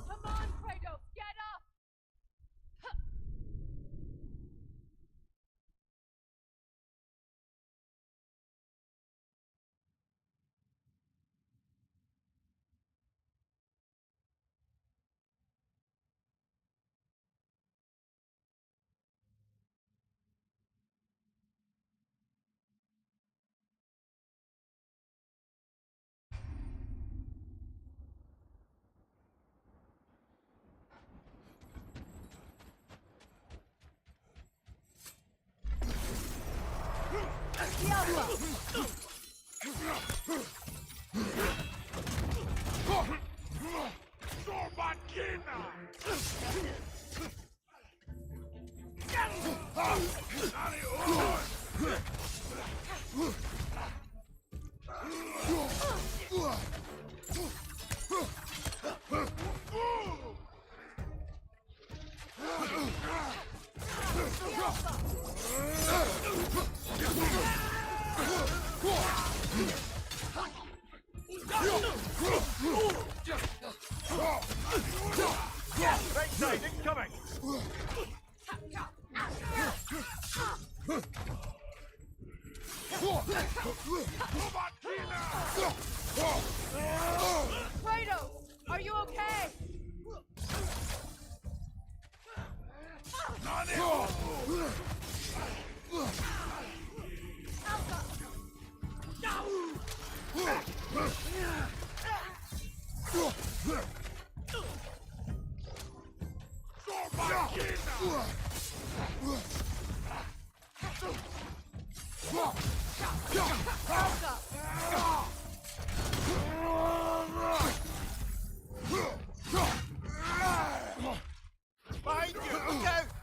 Come on, Kratos! Get up! Backside incoming! Kratos! Are you okay? Behind you! Look out!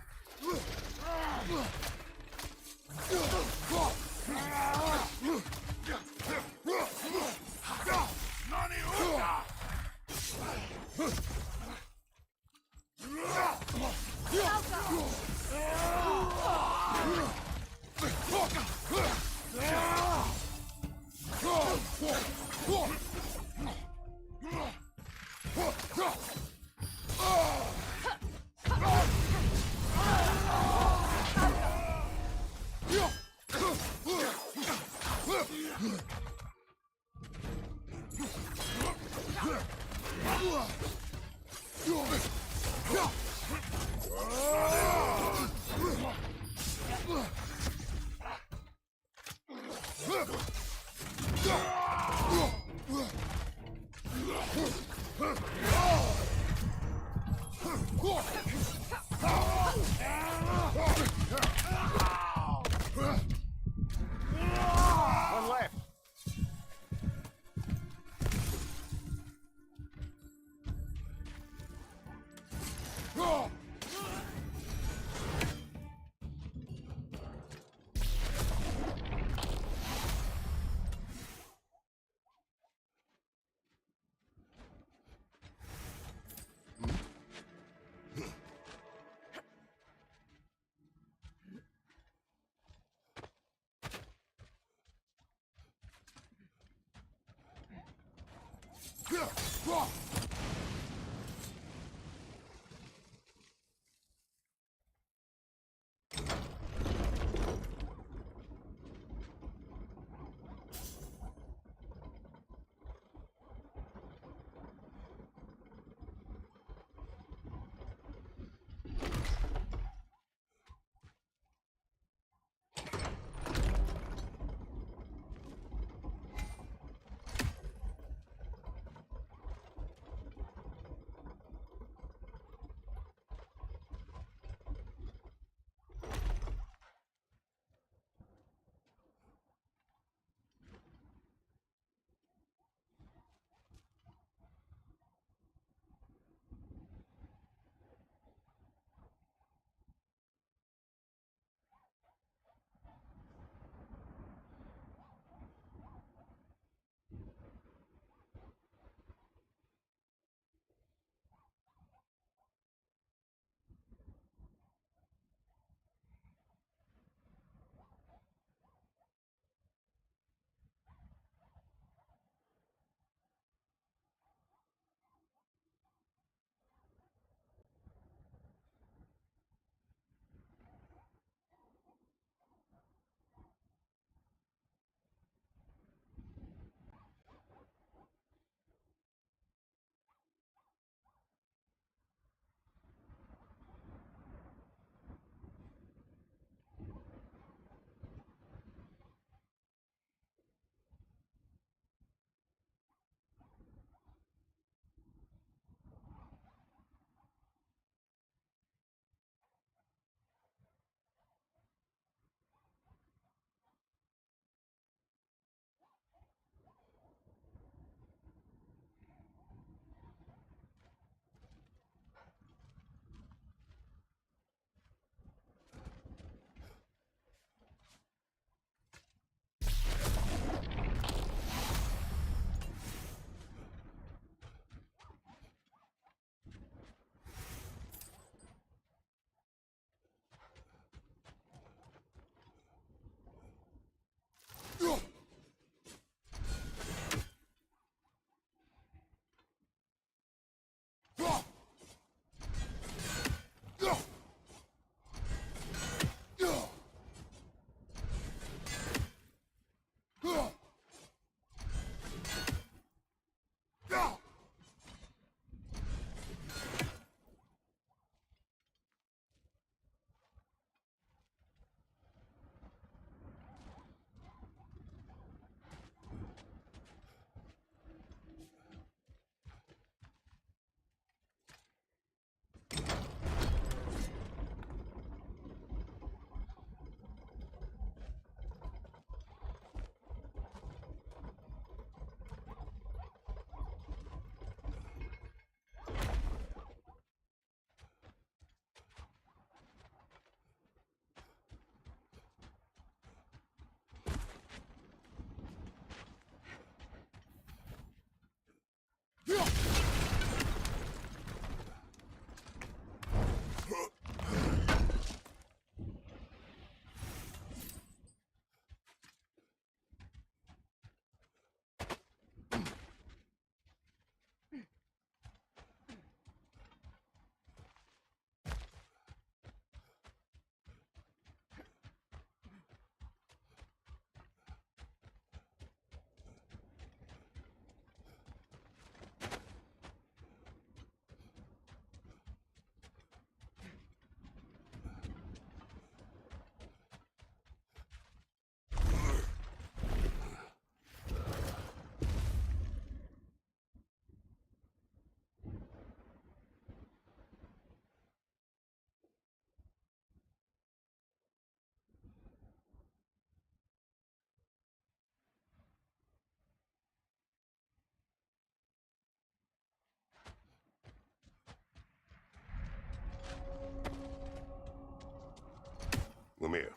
Lemire,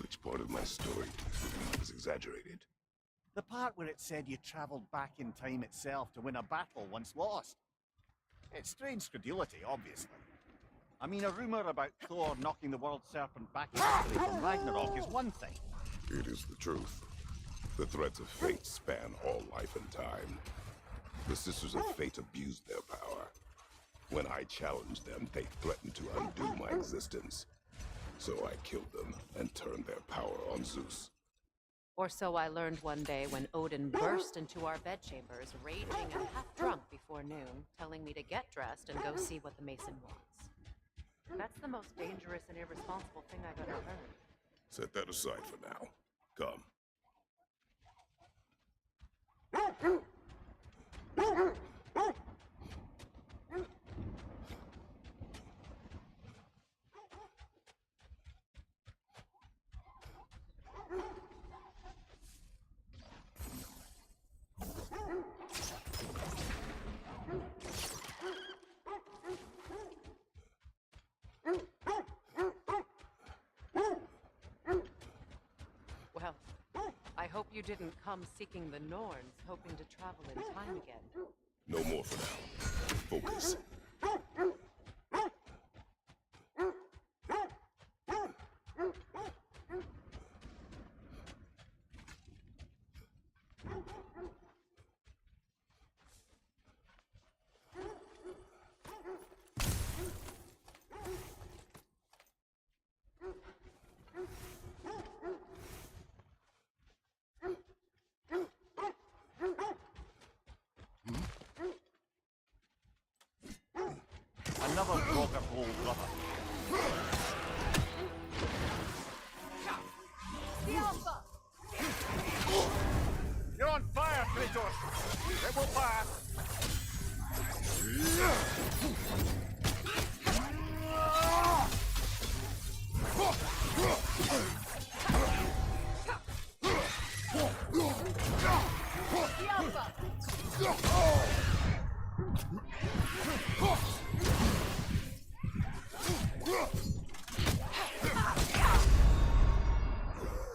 which part of my story do you believe was exaggerated? The part where it said you traveled back in time itself to win a battle once lost. It's strange credulity, obviously. I mean, a rumor about Thor knocking the world serpent back in history from Ragnarok is one thing. It is the truth. The threads of fate span all life and time. The Sisters of Fate abused their power. When I challenged them, they threatened to undo my existence. So I killed them and turned their power on Zeus. Or so I learned one day when Odin burst into our bedchambers, raging and half-drunk before noon, telling me to get dressed and go see what the Mason wants. That's the most dangerous and irresponsible thing I've ever heard. Set that aside for now. Come. Well, I hope you didn't come seeking the Norns, hoping to travel in time again. No more for now. Focus. Another rocket hole, brother. The Alpha! You're on fire, Kratos! It will pass! The Alpha!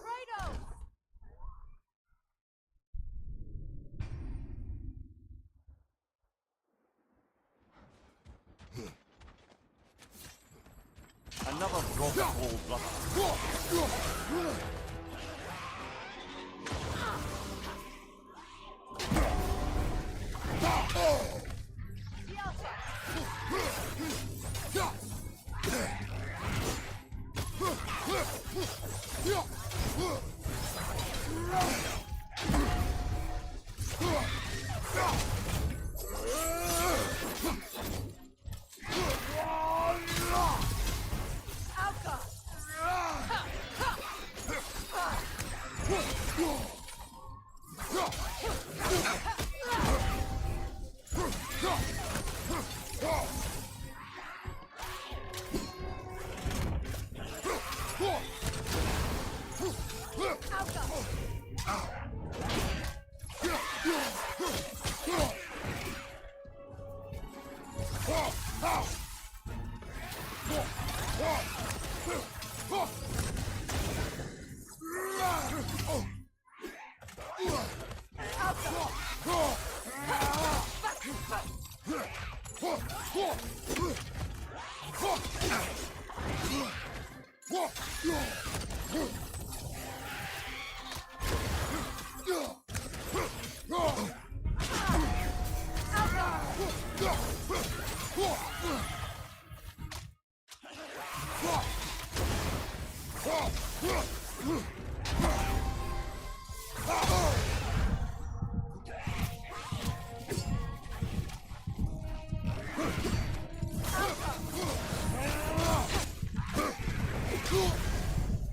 Kratos! Another rocket hole, brother. The Alpha! Alpha!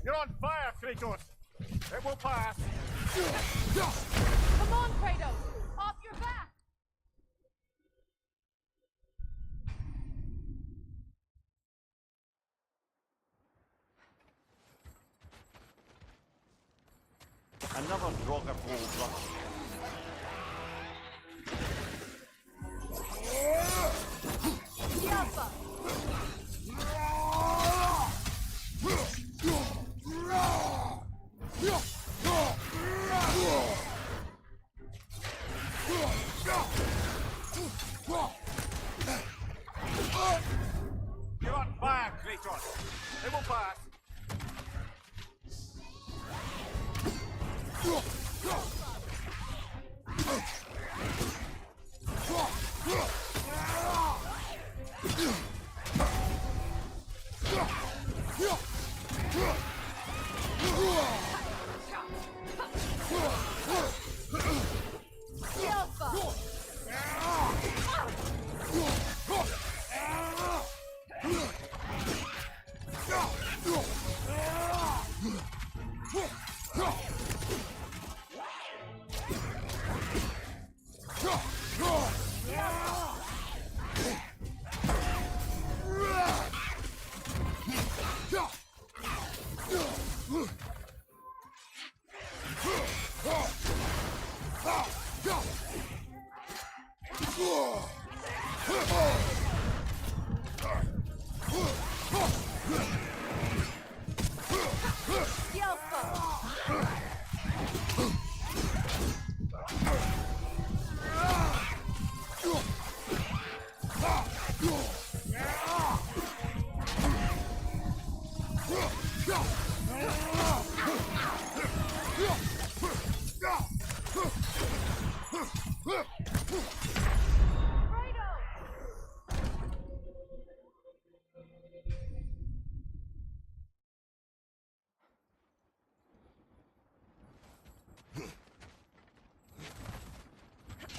You're on fire, Kratos! It will pass! Come on, Kratos! Off your back! Another rocket hole, brother. The Alpha! You're on fire, Kratos! It will pass!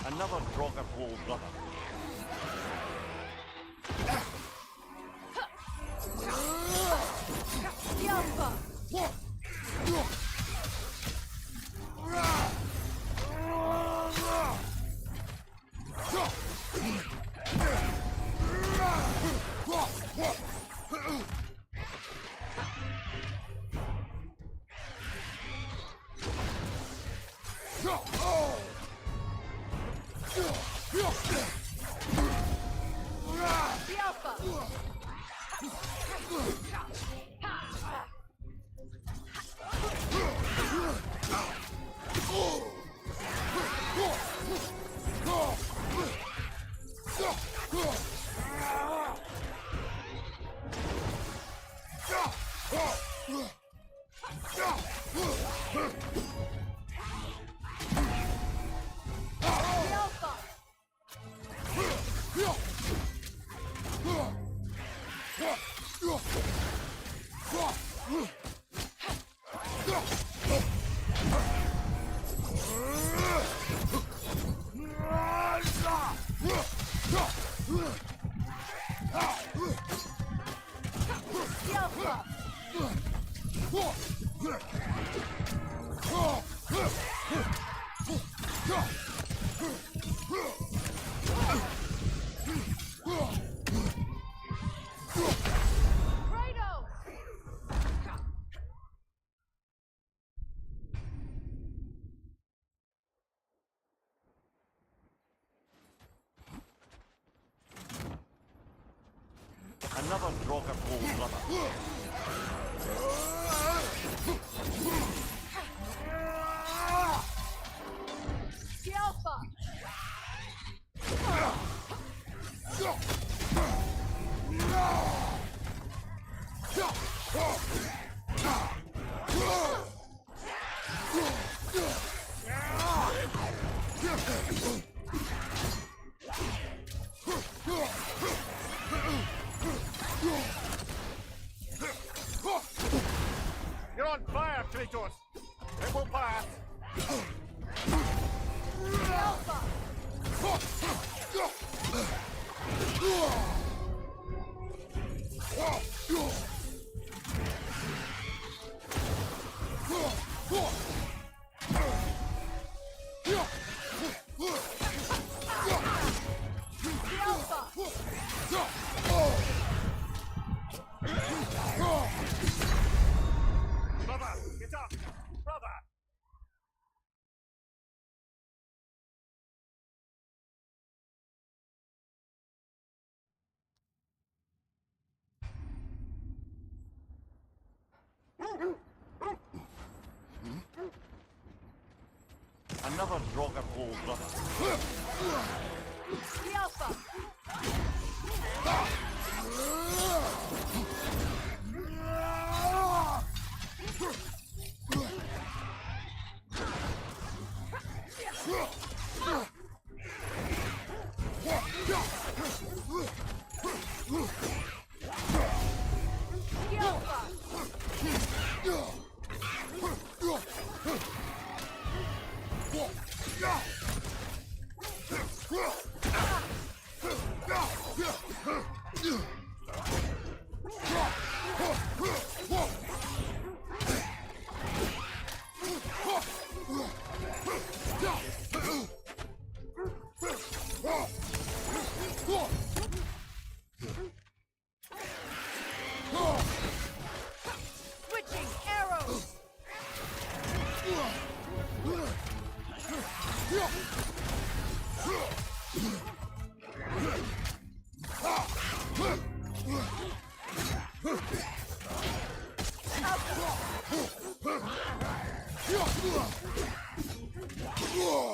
Another Draugr Hole brother. Another Draugr Hole brother. You're on fire, Kratos! It will pass! Brother, get up! Brother! Another Draugr Hole brother.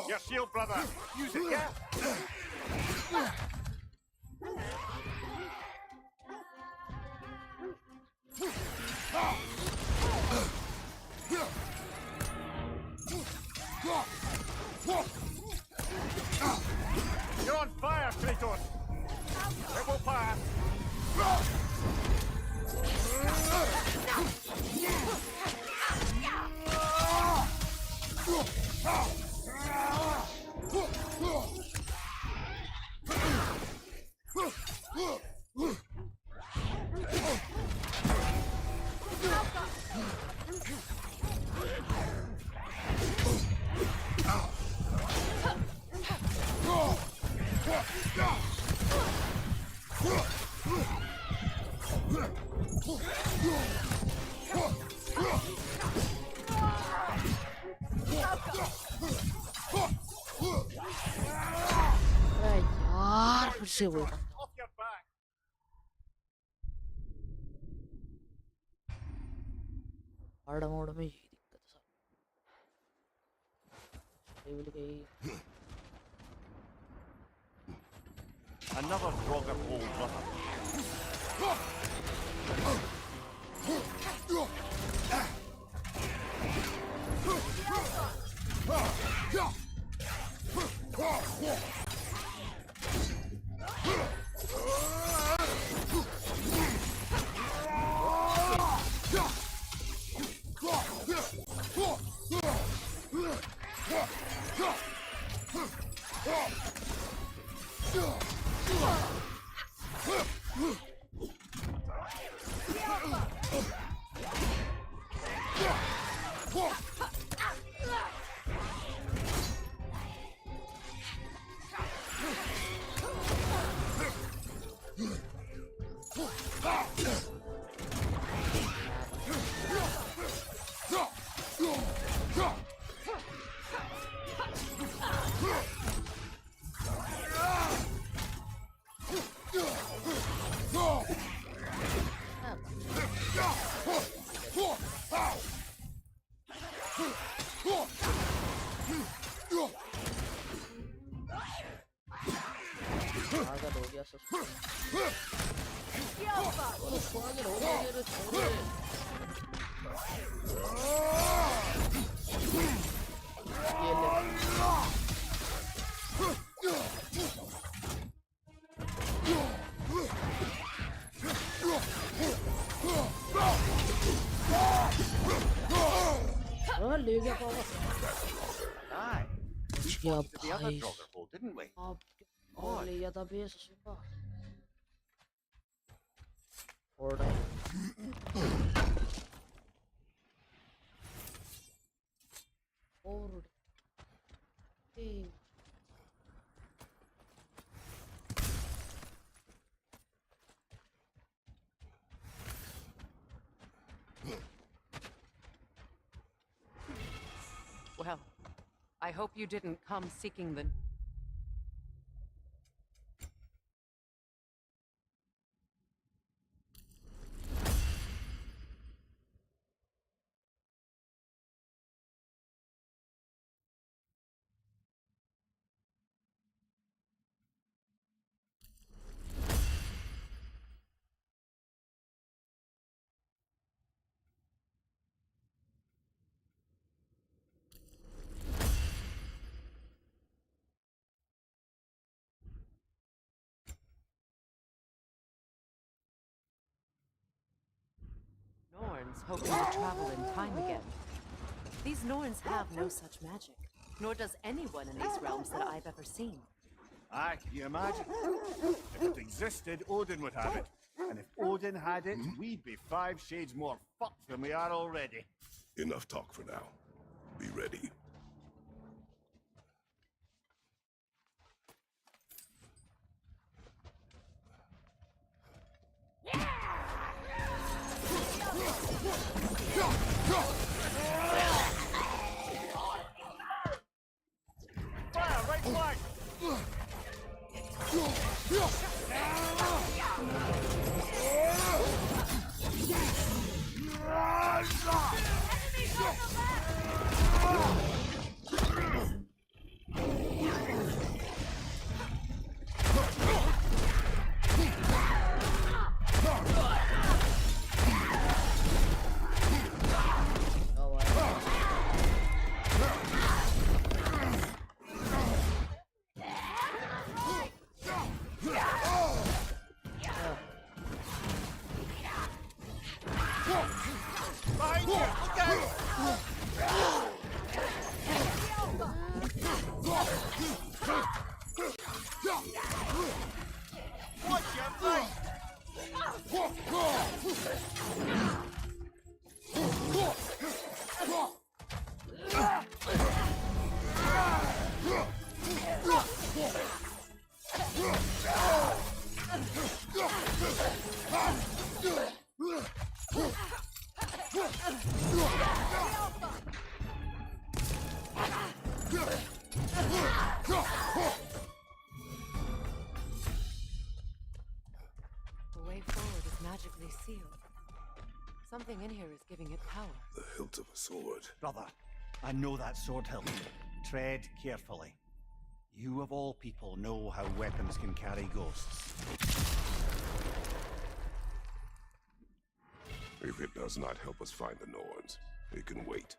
Your shield, brother. Use it, yeah? You're on fire, Kratos! It will pass! यार फिर से वो Off your back! Hard mode में यही दिक्कत है sub level गई Another Draugr hole, brother. पागल हो गया ससुर पागल हो गया रे छोरे ये ले ले गया पावर Aye. या To the other भाई Draugr hole, didn't we? अब और ले गया था बेस सुबह और ए Well, I hope you didn't come seeking the... Norns hoping to travel in time again. These Norns have no such magic, nor does anyone in these realms that I've ever seen. Aye, can you imagine? If it existed, Odin would have it. And if Odin had it, we'd be 5 shades more fucked than we are already. Enough talk for now. Be ready. Fire, right flank! The way forward is magically sealed. Something in here is giving it power. The hilt of a sword. Brother, I know that sword hilt. Tread carefully. You of all people know how weapons can carry ghosts. If it does not help us find the Norns, it can wait.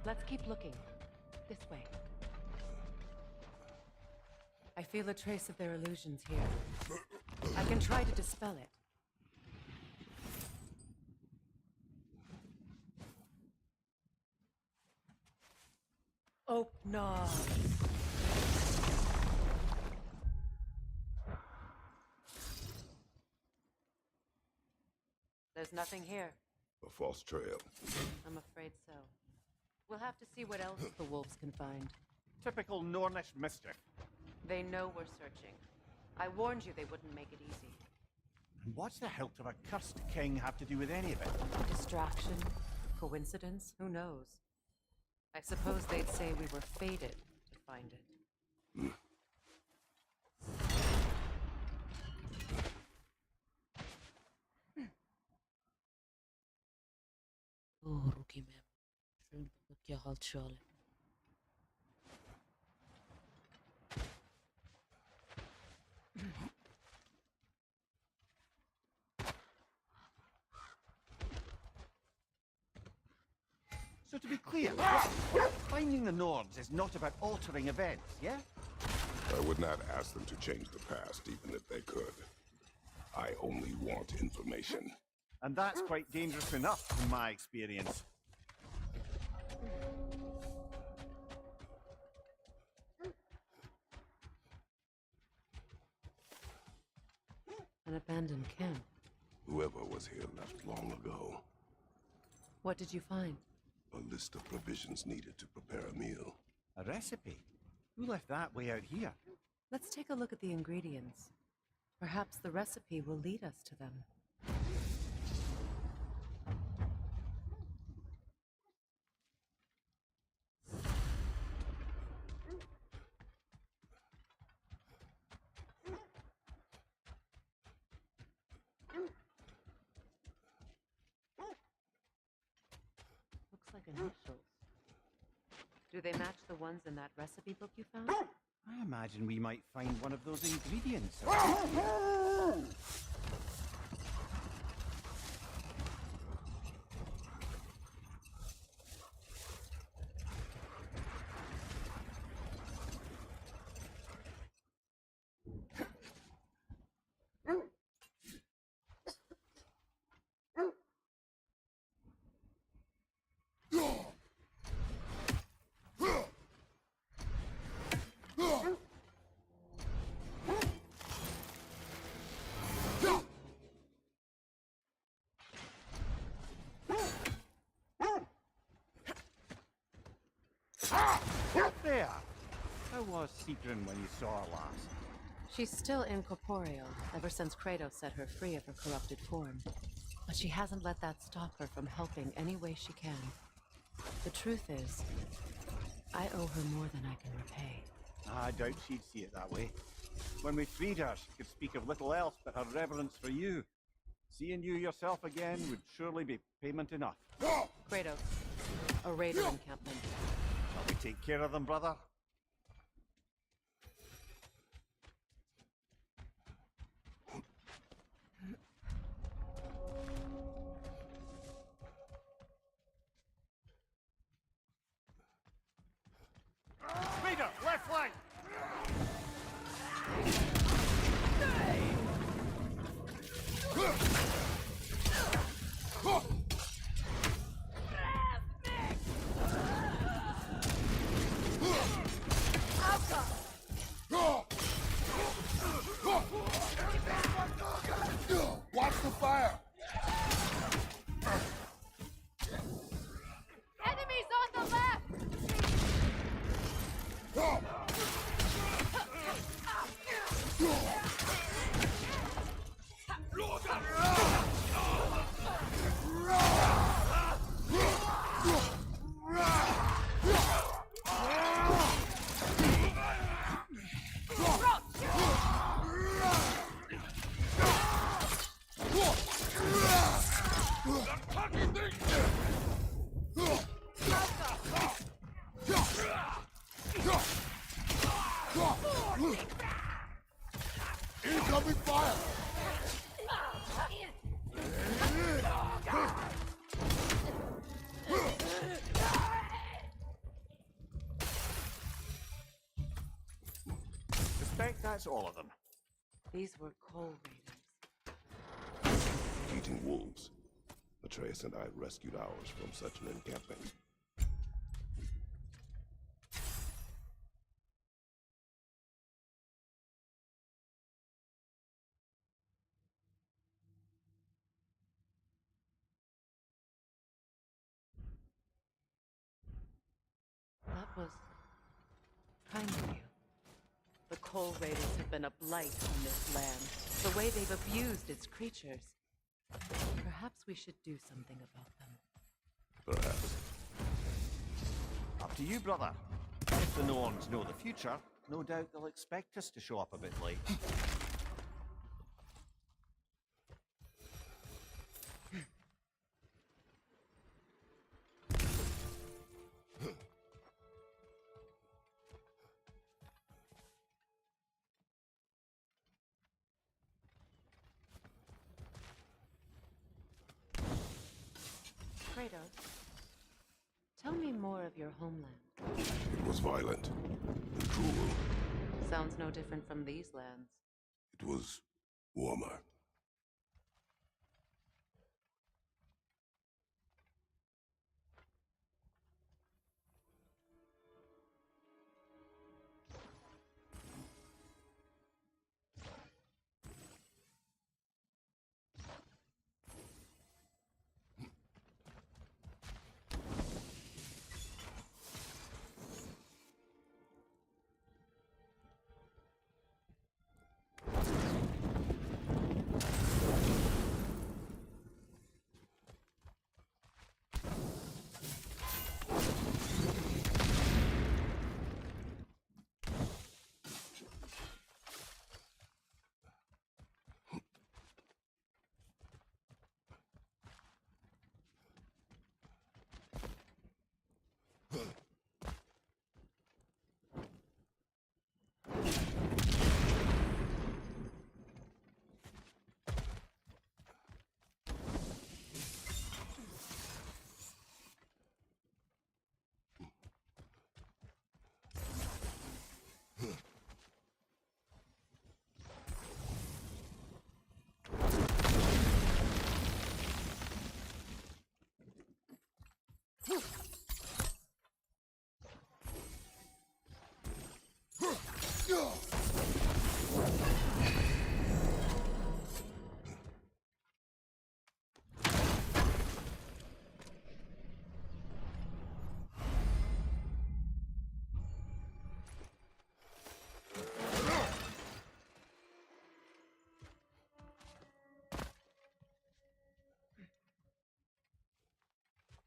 Let's keep looking. This way. I feel a trace of their illusions here. I can try to dispel it. Oh, no. There's nothing here. A false trail. I'm afraid so. We'll have to see what else the wolves can find. Typical Nornish mischief. They know we're searching. I warned you they wouldn't make it easy. And what's the hilt of a cursed king have to do with any of it? Distraction? Coincidence? Who knows? I suppose they'd say we were fated to find it. Oh, Rookie ma'am क्या हाल चाल है? So to be clear, finding the Norns is not about altering events, yeah? I would not ask them to change the past, even if they could. I only want information. And that's quite dangerous enough, in my experience. An abandoned camp. Whoever was here left long ago. What did you find? A list of provisions needed to prepare a meal. A recipe? Who left that way out here? Let's take a look at the ingredients. Perhaps the recipe will lead us to them. Looks like initials. Do they match the ones in that recipe book you found? I imagine we might find one of those ingredients. There! How was Sigrun when you saw her last? She's still incorporeal, ever since Kratos set her free of her corrupted form. But she hasn't let that stop her from helping any way she can. The truth is, I owe her more than I can repay. I doubt she'd see it that way. When we freed her, she could speak of little else but her reverence for you. Seeing you yourself again would surely be payment enough. Kratos, a raider encampment. Shall we take care of them, brother? Raider, left flank! that's all of them. These were coal raiders. Eating wolves. Atreus and I rescued ours from such an encampment. That was kind of you. The coal raiders have been a blight on this land. The way they've abused its creatures. Perhaps we should do something about them. Perhaps. Up to you, brother. If the Norns know the future, no doubt they'll expect us to show up a bit late. Kratos, tell me more of your homeland. It was violent and cruel. Sounds no different from these lands. It was warmer.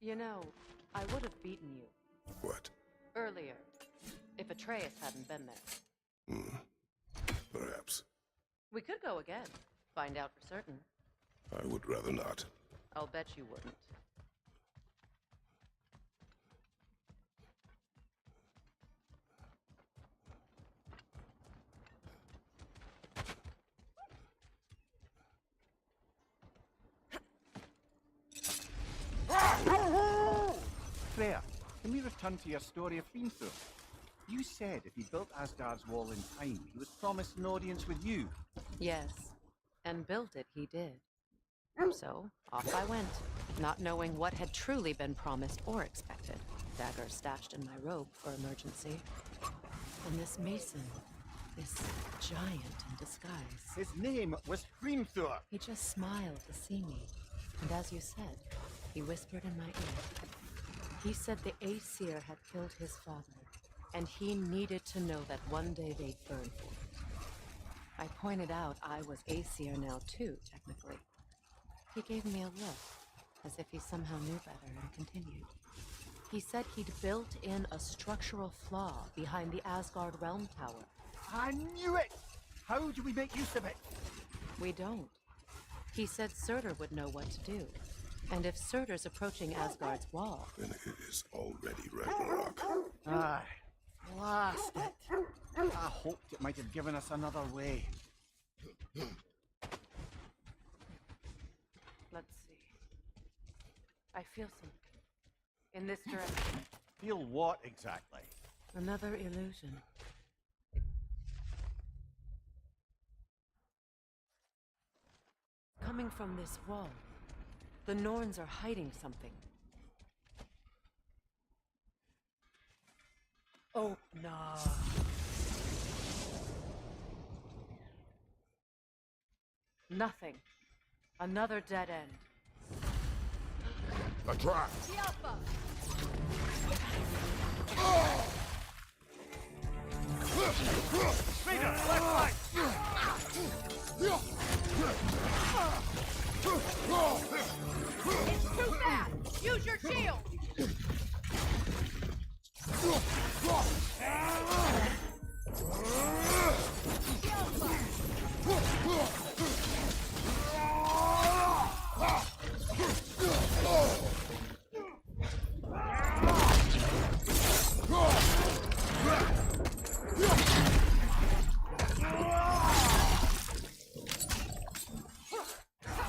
You know, I would have beaten you. What? Earlier, if Atreus hadn't been there. Perhaps. We could go again. Find out for certain. I would rather not. I'll bet you wouldn't. Freya, can we return to your story of Fimbulwinter? You said if he built Asgard's wall in time, he was promised an audience with you. Yes, and built it he did. So, off I went, not knowing what had truly been promised or expected. Dagger stashed in my robe for emergency. And this mason, this giant in disguise. His name was Hrimthur. He just smiled to see me. And as you said, he whispered in my ear. He said the Aesir had killed his father, and he needed to know that one day they'd burn for it. I pointed out I was Aesir now too, technically. He gave me a look, as if he somehow knew better, and continued. He said he'd built in a structural flaw behind the Asgard realm tower. I knew it! How do we make use of it? We don't. He said Surtur would know what to do. And if Surtur's approaching Asgard's wall... Then it is already Ragnarok. Ah, blast it. I hoped it might have given us another way. Let's see. I feel something. In this direction. Feel what exactly? Another illusion. coming from this wall. The Norns are hiding something. Oh, no. Nothing. Another dead end. A trap! The Alpha! Raider, left flank! It's too fast! Use your shield!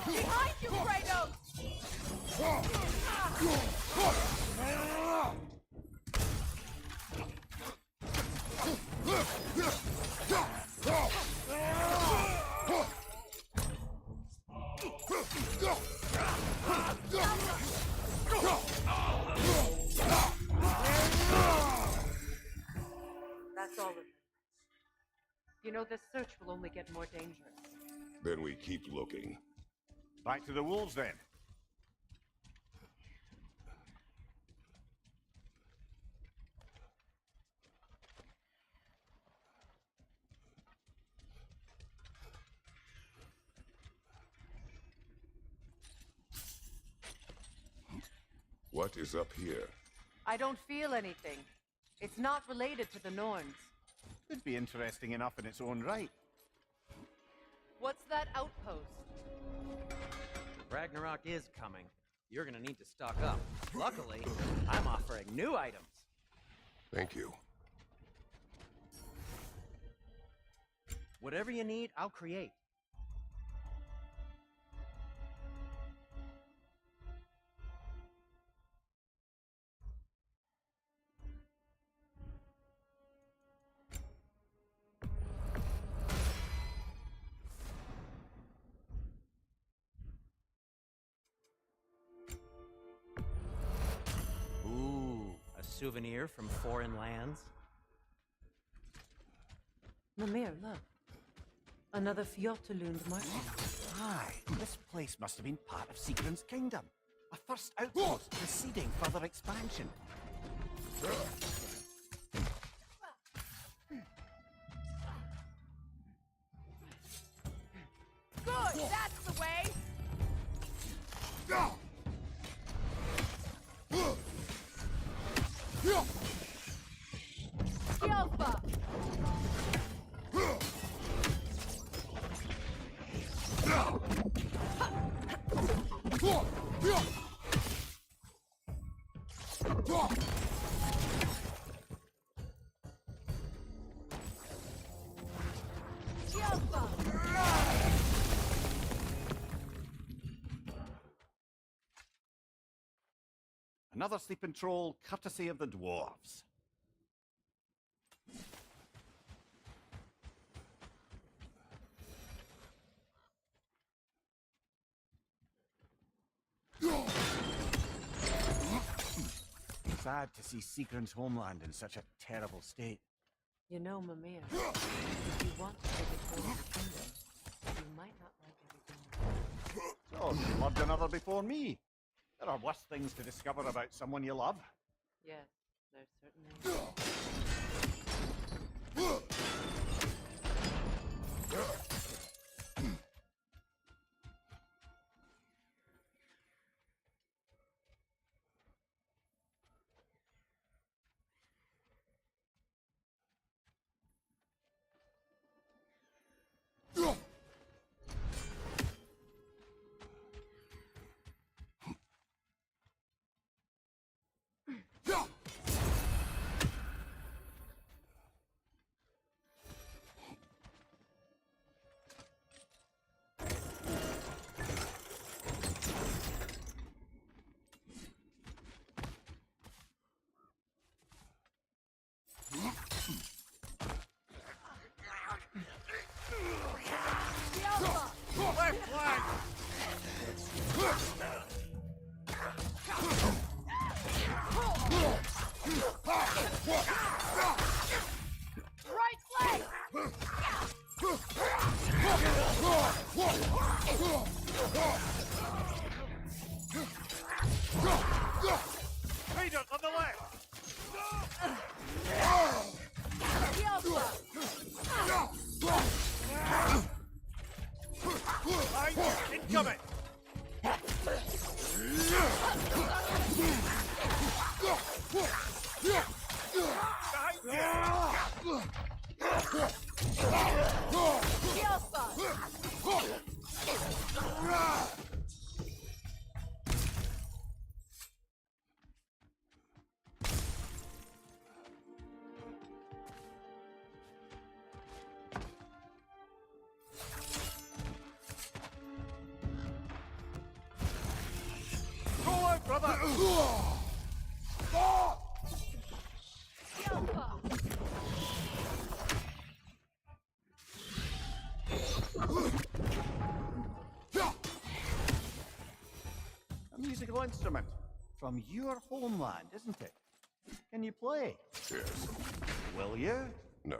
Behind you, Kratos! That's all of it. You know, this search will only get more dangerous. Then we keep looking. Back to the wolves then. What is up here? I don't feel anything. It's not related to the Norns. Could be interesting enough in its own right. What's that outpost? Ragnarok is coming. You're gonna need to stock up. Luckily, I'm offering new items. Thank you. Whatever you need, I'll create. Ooh, a souvenir from foreign lands. Mimir, look. Another Fjortulund market. Aye, this place must have been part of Sigrun's kingdom. A first outpost preceding further expansion. Good! That's the way! Alpha! Another sleeping troll, courtesy of the dwarves. Sad to see Sigrun's homeland in such a terrible state. You know, Mimir, if you want to take it over the kingdom, you might not like everything. So, you loved another before me. There are worse things to discover about someone you love. Yes, there's certainly. Left flank! Behind you! Incoming! Go out, brother! A musical instrument from your homeland, isn't it? Can you play? Yes. Will you? No.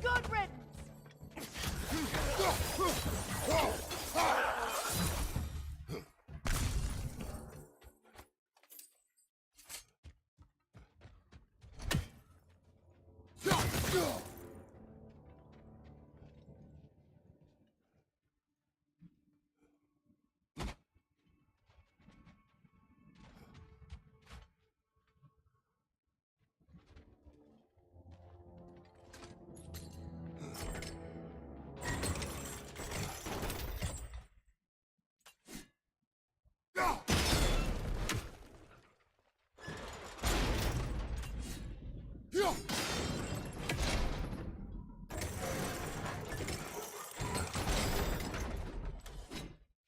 Good riddance!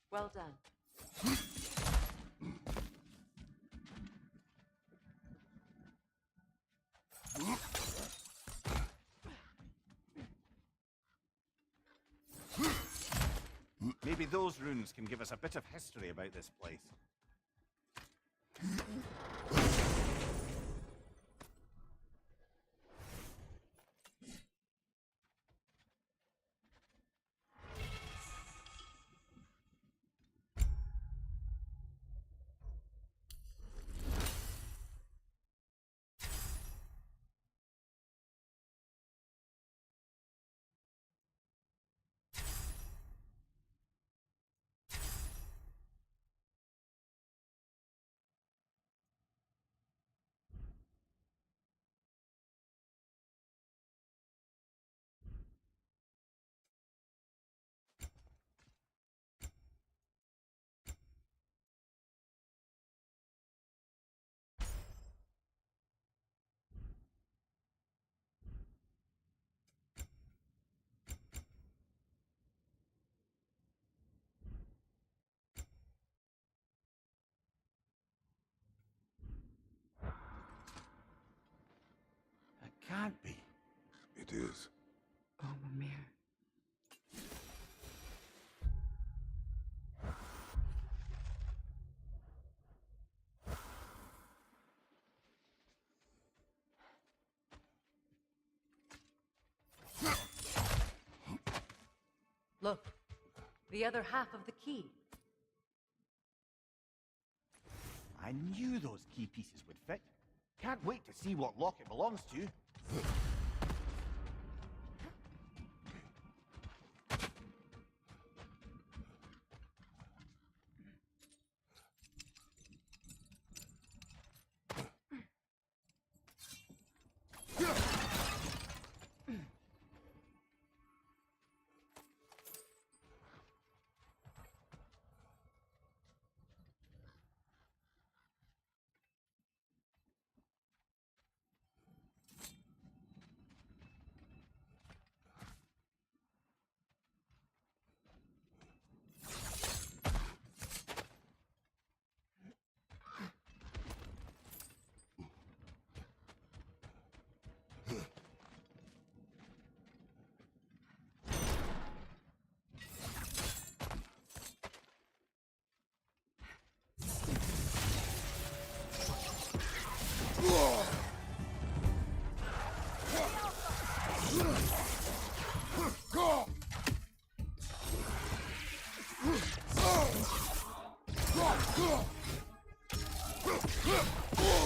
Well done. Maybe those runes can give us a bit of history about this place. It can't be. It is. Oh, Mimir. Look, the other half of the key. I knew those key pieces would fit. Can't wait to see what lock it belongs to.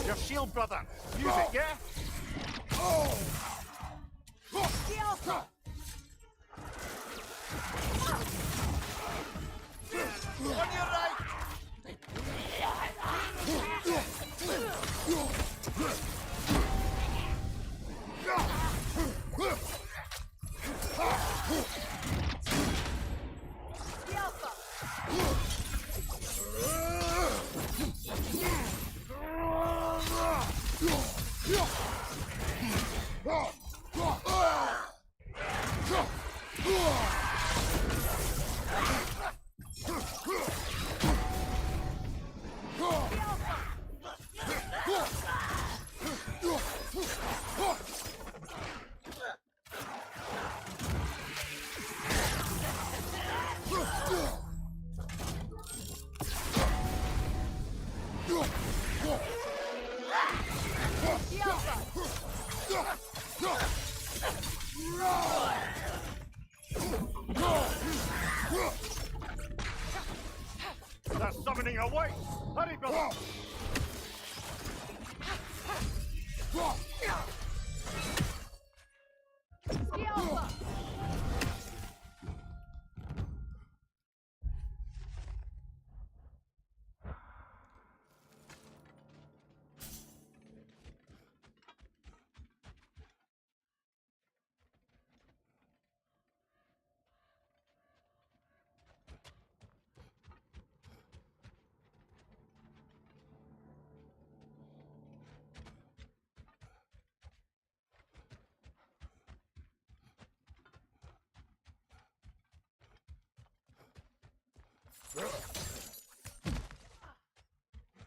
Your shield, brother! Use it, yeah? On your right! They're summoning away! Hurry, brother!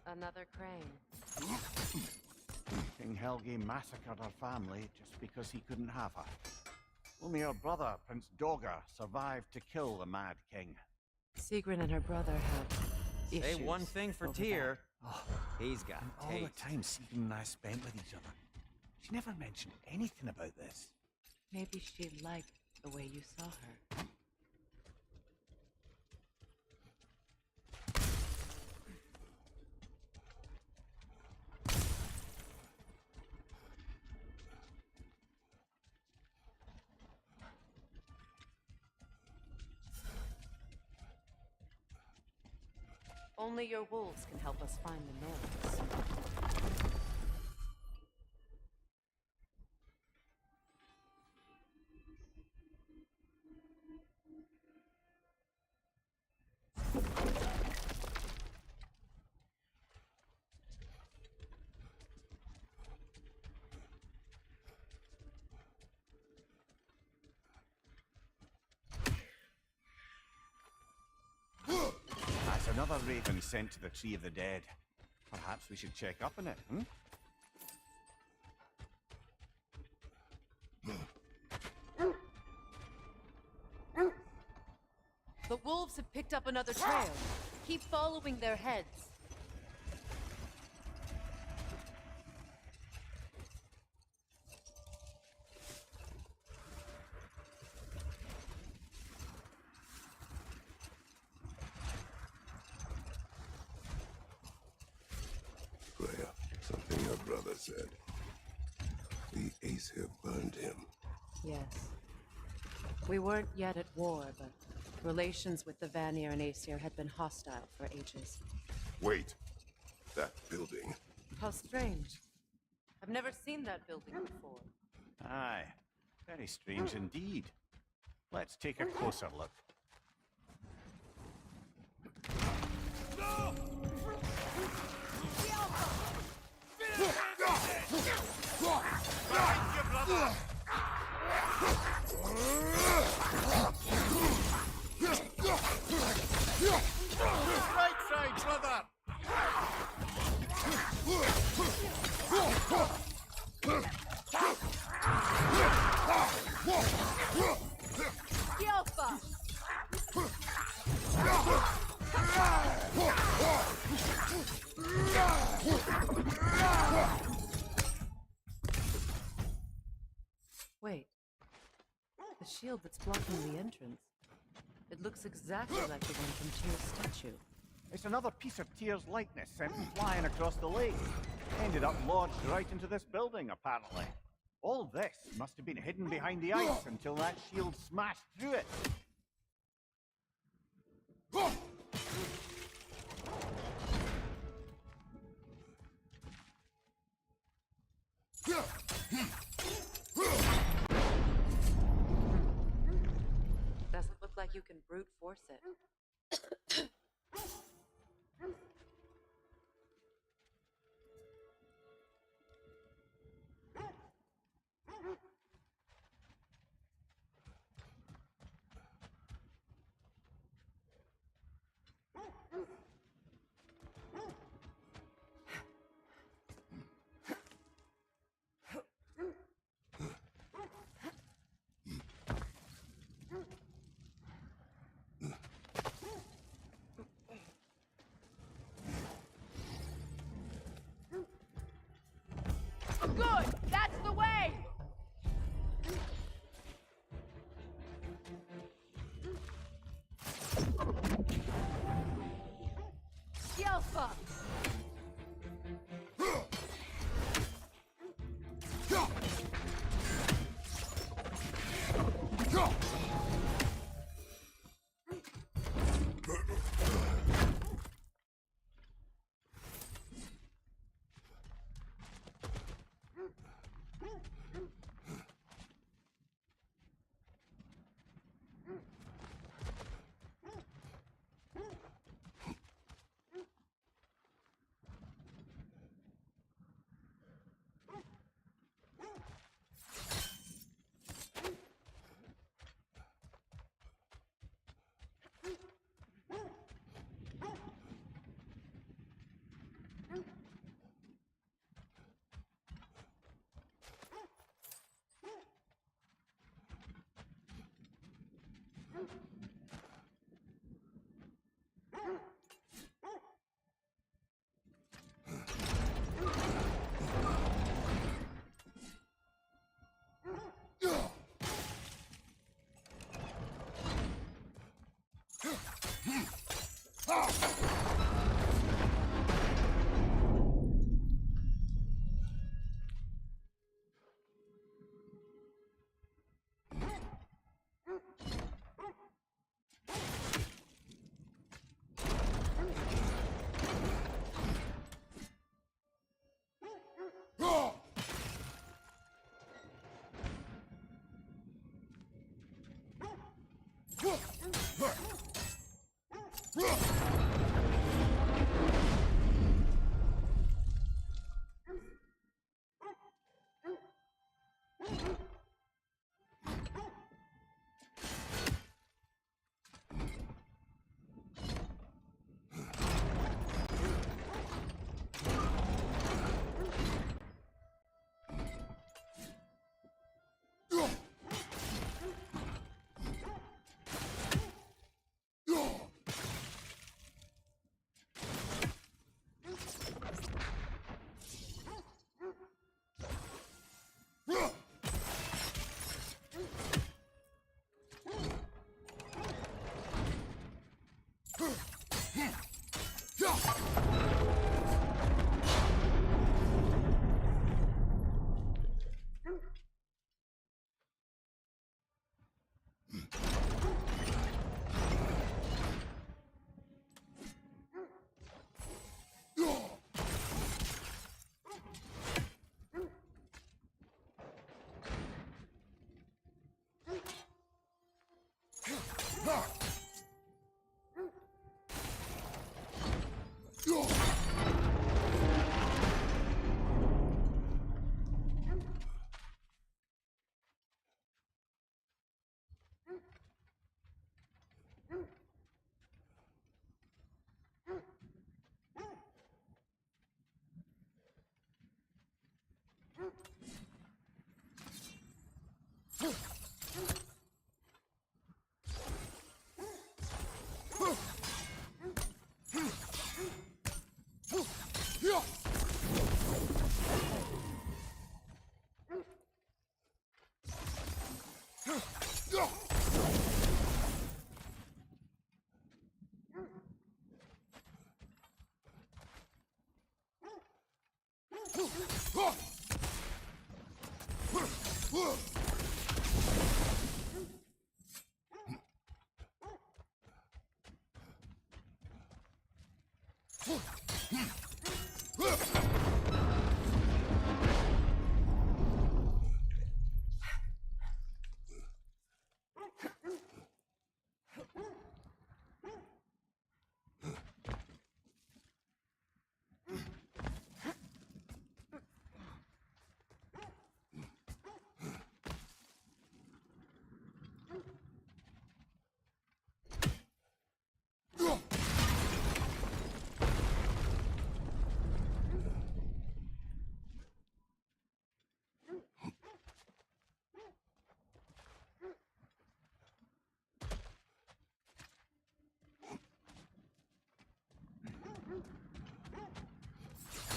Another crane. King Helge massacred her family just because he couldn't have her. Only her brother, Prince Dogr, survived to kill the Mad King. Sigrun and her brother have issues. Say one thing for over Tyr. that. Oh, He's got and all the taste. time Sigrun and I spent with each other. She never mentioned anything about this. Maybe she liked the way you saw her. Only your wolves can help us find the Norns. That's another raven sent to the Tree of the Dead. Perhaps we should check up on it, hmm? The wolves have picked up another trail. Keep following their heads. Freya, something your brother said. The ace here burned him. Yes. We weren't yet at war, but relations with the Vanir and Aesir had been hostile for ages. Wait. That building. How strange. I've never seen that building before. Aye. Very strange indeed. Let's take a closer look. Behind you, brother! Right side, brother! Yelpa! Wait. The shield that's blocking the entrance. It looks exactly like the one from Tyr's statue. It's another piece of Tyr's likeness sent flying across the lake. Ended up lodged right into this building, apparently. All this must have been hidden behind the ice until that shield smashed through it. Doesn't look like you can brute force it.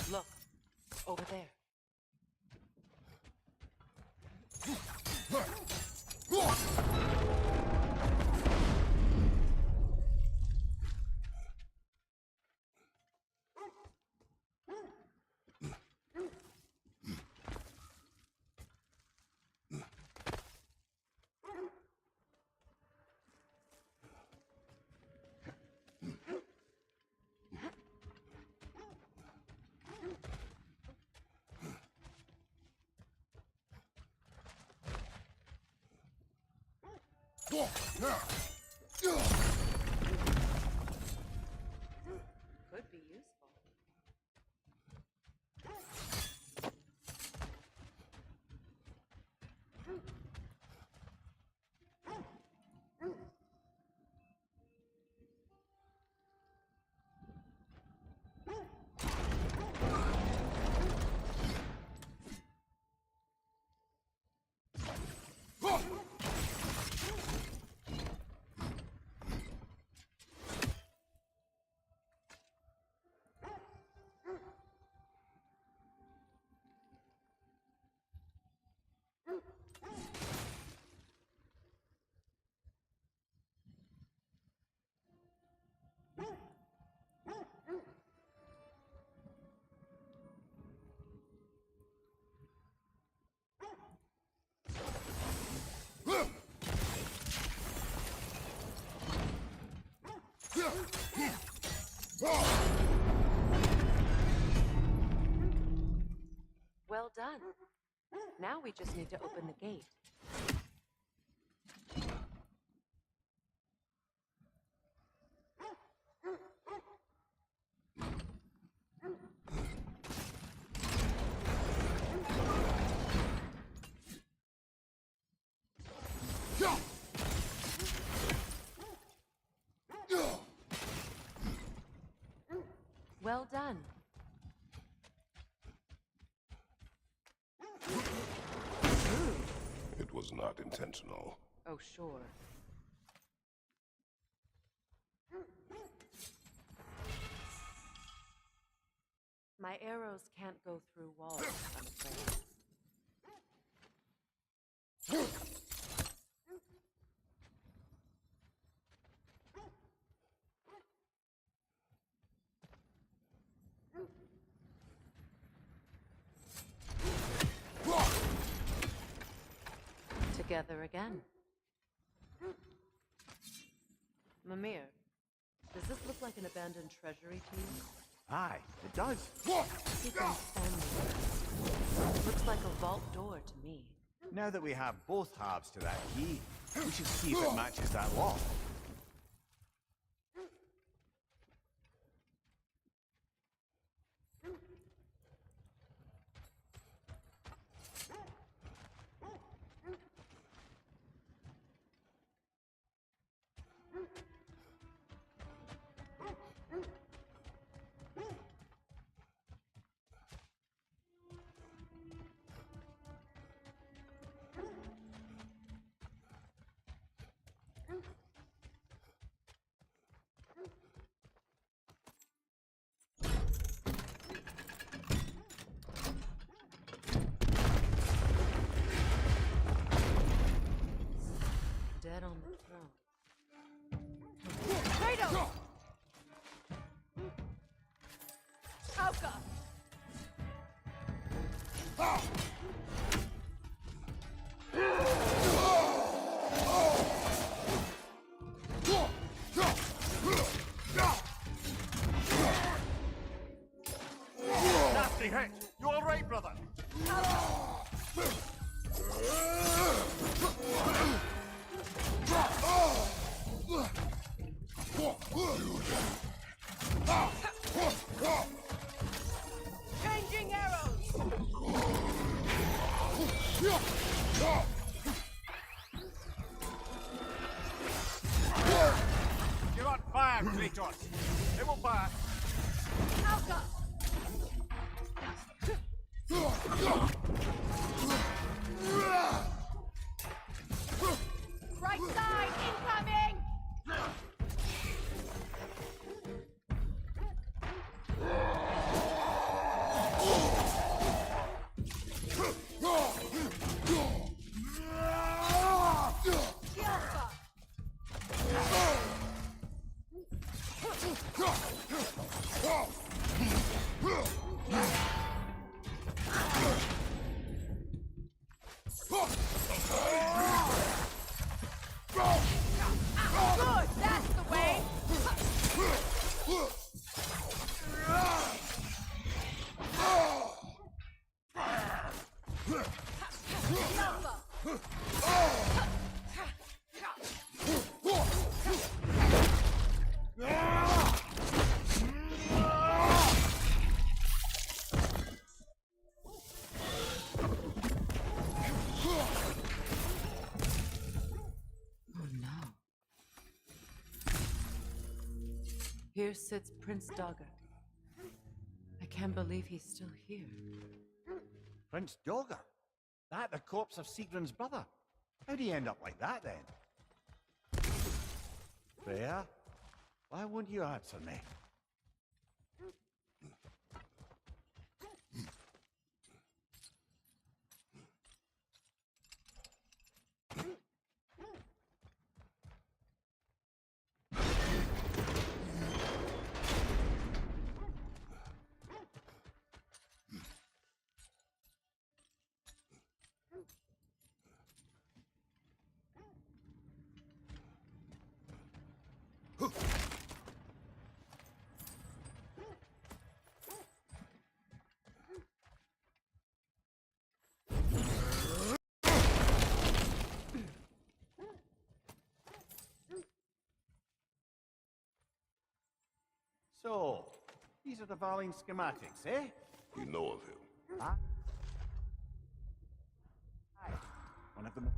Look, over there. Could be useful. Well done. Now we just need to open the gate. Well done. It was not intentional. Oh, sure. My arrows can't go through walls, I'm afraid. Together again. Mimir, does this look like an abandoned treasury to you? Aye, it does. You can stand there. Looks like a vault door to me. Now that we have both halves to that key, we should see if it matches that lock. Dead on the throne. Kratos! Auka! Nasty hit! You alright, brother? Changing arrows! You're on fire, Kratos! It will pass! Auka! Right side, incoming! Good, that's the way! Here sits Prince Dagger. I can't believe he's still here. Prince Dagger? That the corpse of Sigrun's brother? How'd he end up like that, then? Freya? Why won't you answer me? So, these are the Valine schematics, eh? You know of him. Huh? Aye. One of them.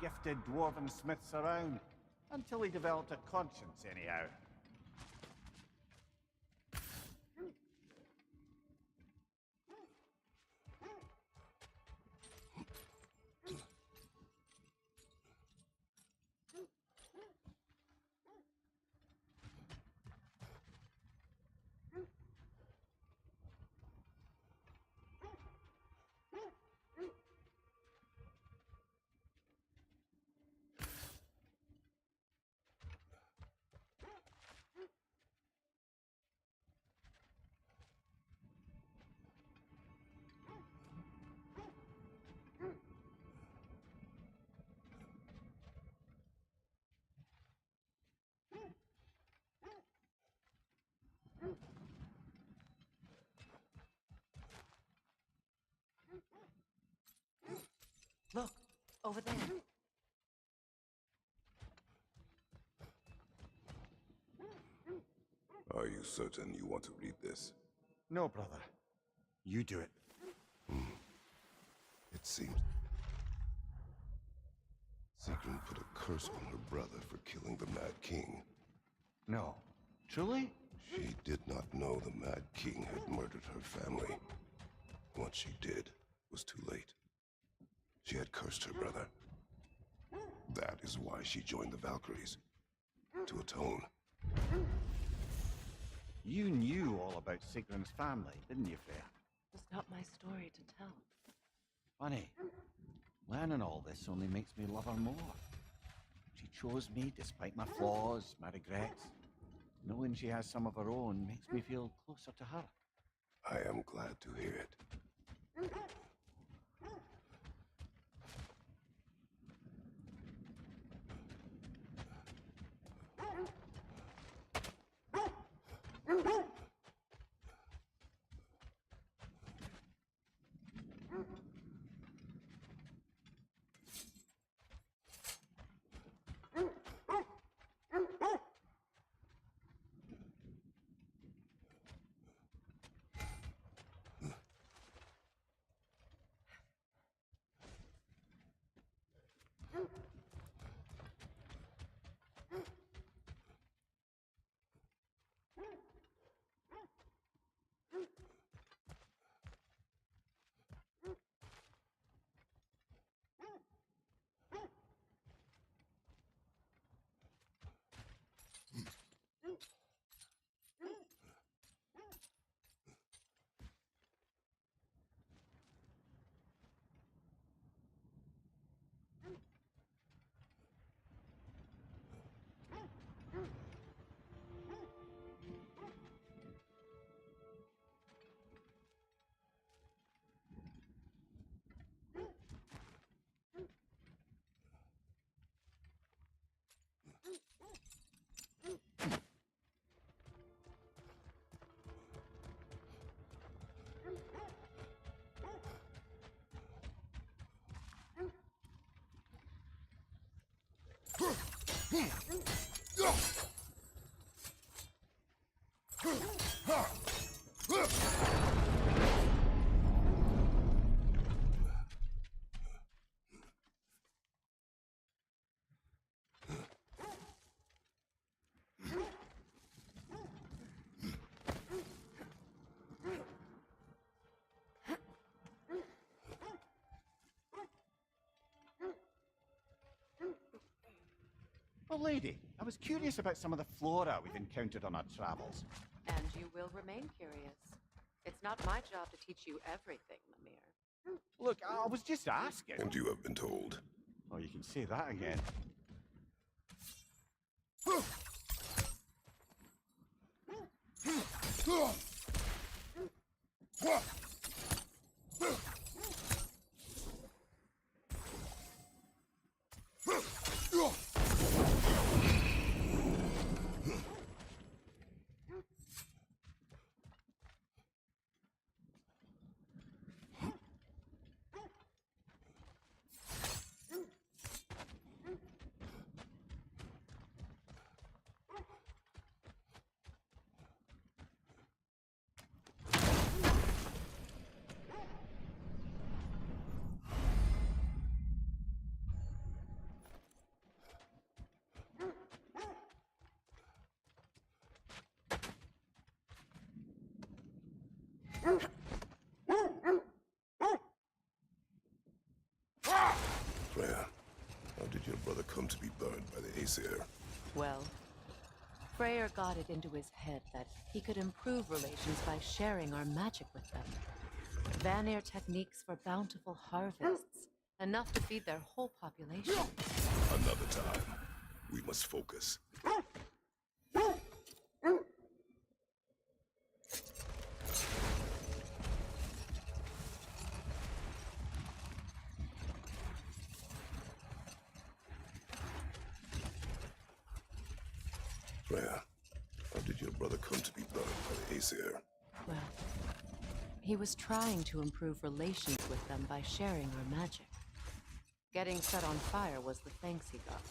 gifted dwarven smiths around. Until he developed a conscience, anyhow. Look, over there. Are you certain you want to read this? No, brother. You do it. It seems Sigrun put a curse on her brother for killing the Mad King. No. Truly? She did not know the Mad King had murdered her family. Once she did, it was too late. She had cursed her brother. That is why she joined the Valkyries. To atone. You knew all about Sigrun's family, didn't you, Freya? It's not my story to tell. Funny. Learning all this only makes me love her more. She chose me despite my flaws, my regrets. Knowing she has some of her own makes me feel closer to her. I am glad to hear it. Well, lady, I was curious about some of the flora we've encountered on our travels. And you will remain curious. It's not my job to teach you everything, Mimir. Look, I was just asking. And you have been told. Oh, you can say that again. Freya, how did your brother come to be burned by the Aesir? Well, Freyr got it into his head that he could improve relations by sharing our magic with them. Vanir techniques for bountiful harvests, enough to feed their whole population. Another time. We must focus. Freya, how did your brother come to be burned by the Aesir? Well, he was trying to improve relations with them by sharing our magic. Getting set on fire was the thanks he got.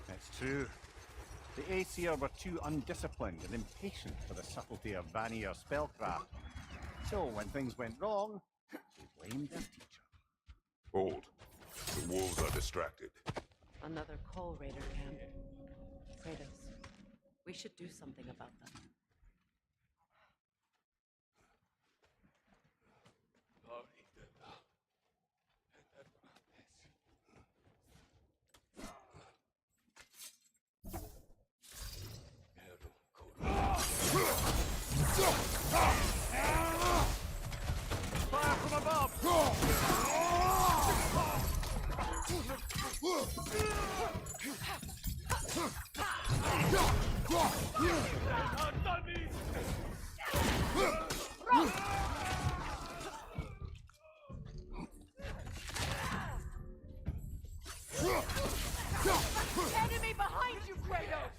That's true. The Aesir were too undisciplined and impatient for the subtlety of Vanir spellcraft. So when things went wrong, they blamed their teacher. Hold. The wolves are distracted. Another Coal Raider camp. Kratos, we should do something about them. Fire from above! Enemy behind you, Kratos!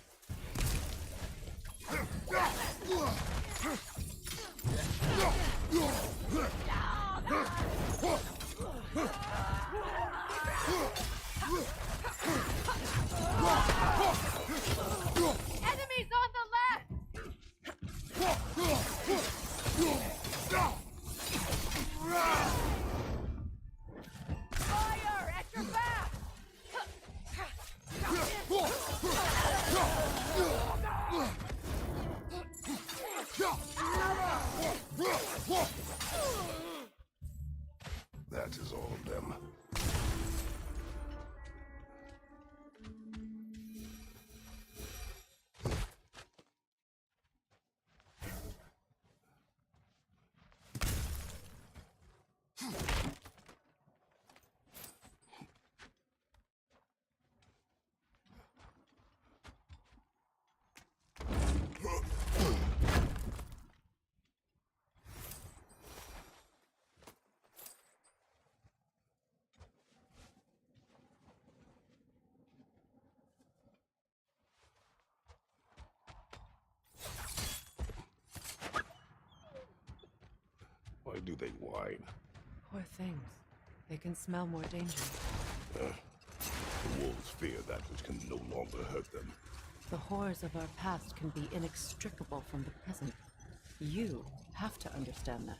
Enemies on the left! Fire at your back! That is all of them. Why do they whine? Poor things. They can smell more danger. The wolves fear that which can no longer hurt them. The horrors of our past can be inextricable from the present. You have to understand that.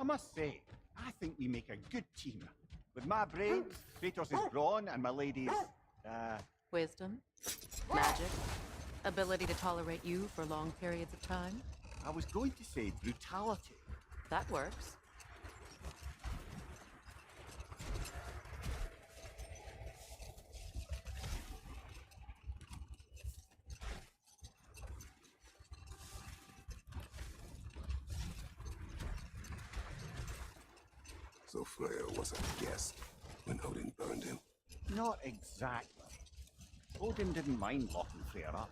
must say, I think we make a good team. With my brains, Kratos' brawn, and my lady's, Wisdom? Magic? Ability to tolerate you for long periods of time? I was going to say brutality. That works. So Freya was a guest when Odin burned him? Not exactly. Odin didn't mind locking Freya up.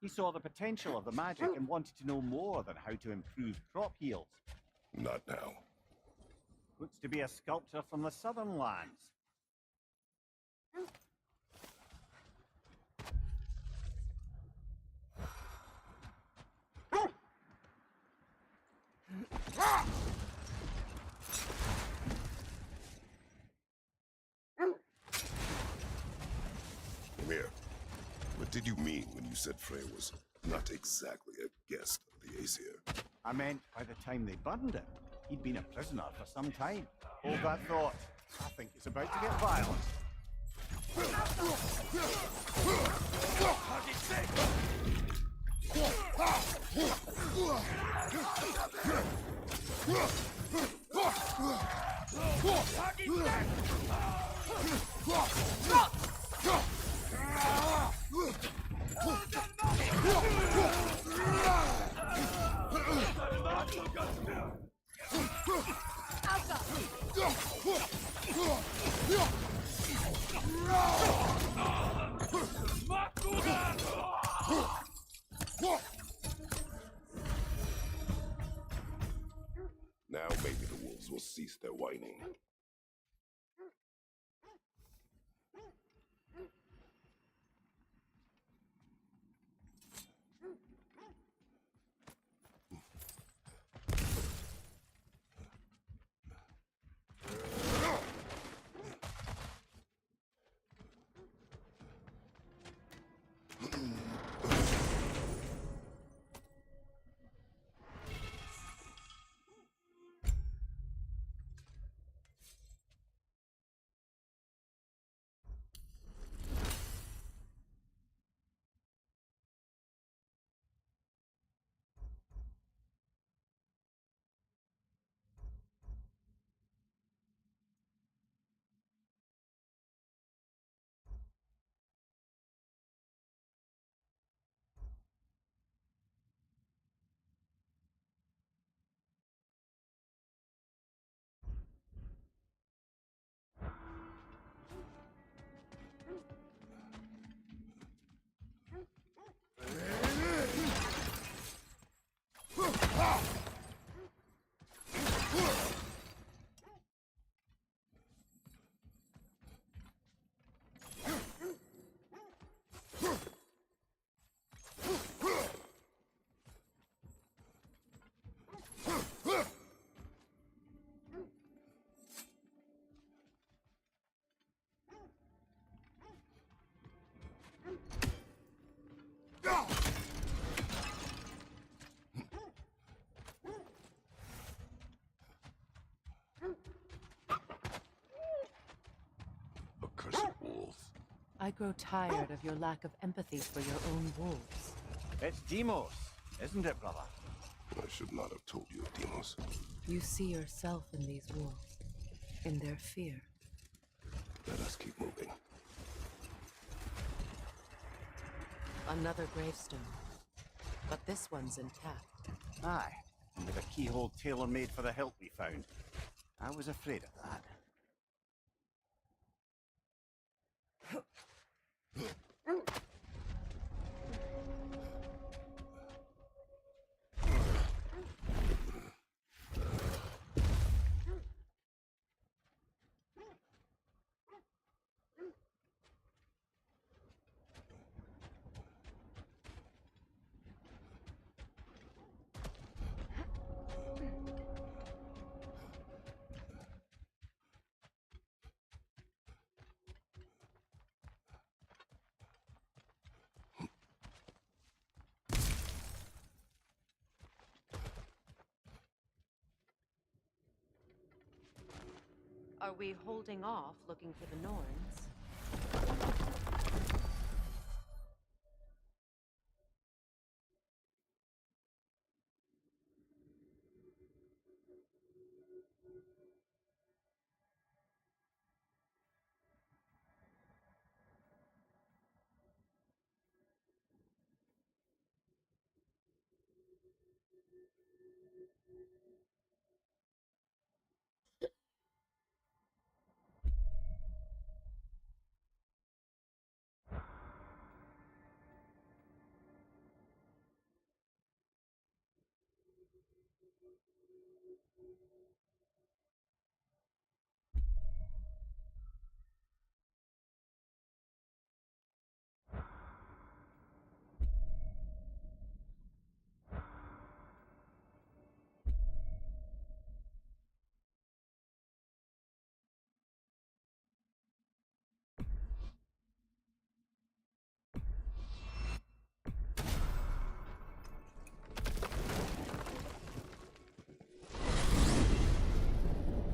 He saw the potential of the magic and wanted to know more than how to improve crop yields. Not now. Looks to be a sculptor from the southern lands. Ymir, what did you mean when you said Freya was not exactly a guest of the Aesir? I meant by the time they burned him, he'd been a prisoner for some time. Hold that thought. I think it's about to get violent. Now maybe the wolves will cease their whining. Accursed wolves. I grow tired of your lack of empathy for your own wolves. It's Demos, isn't it, brother? I should not have told you, Demos. You see yourself in these wolves, in their fear. Let us keep moving. Another gravestone. But this one's intact. Aye, and with a keyhole tailor-made for the hilt we found. I was afraid of that. Are we holding off looking for the Norns?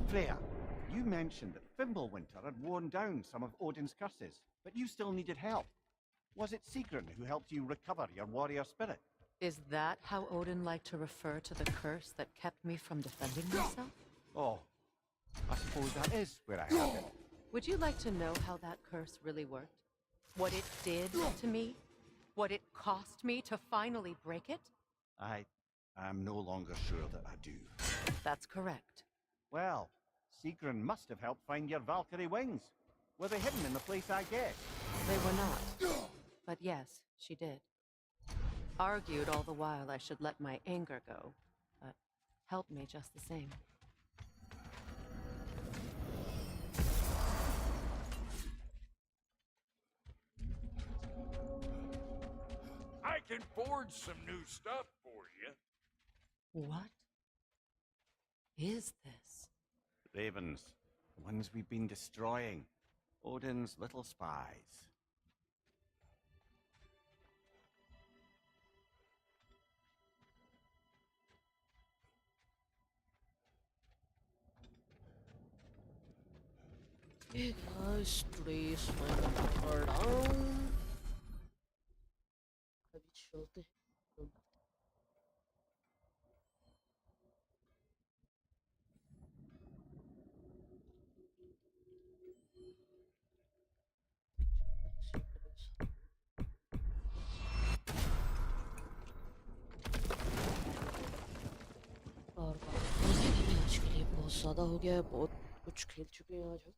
Freya, you mentioned that Fimbulwinter had worn down some of Odin's curses, but you still needed help. Was it Sigrun who helped you recover your warrior spirit? Is that how Odin liked to refer to the curse that kept me from defending myself? Oh, I suppose that is where I have it. Would you like to know how that curse really worked? What it did to me? What it cost me to finally break it? I am no longer sure that I do. That's correct. Well, Sigrun must have helped find your Valkyrie wings. Were they hidden in the place I guessed? They were not. But yes, she did. Argued all the while I should let my anger go, but helped me just the same. I can forge some new stuff for you. What is this? Ravens, the ones we've been destroying. Odin's little spies. Okay guys, today's final are down. अभी चलते हैं। और आज के लिए बहुत ज़्यादा हो गया है, बहुत कुछ खेल चुके हैं आज हम।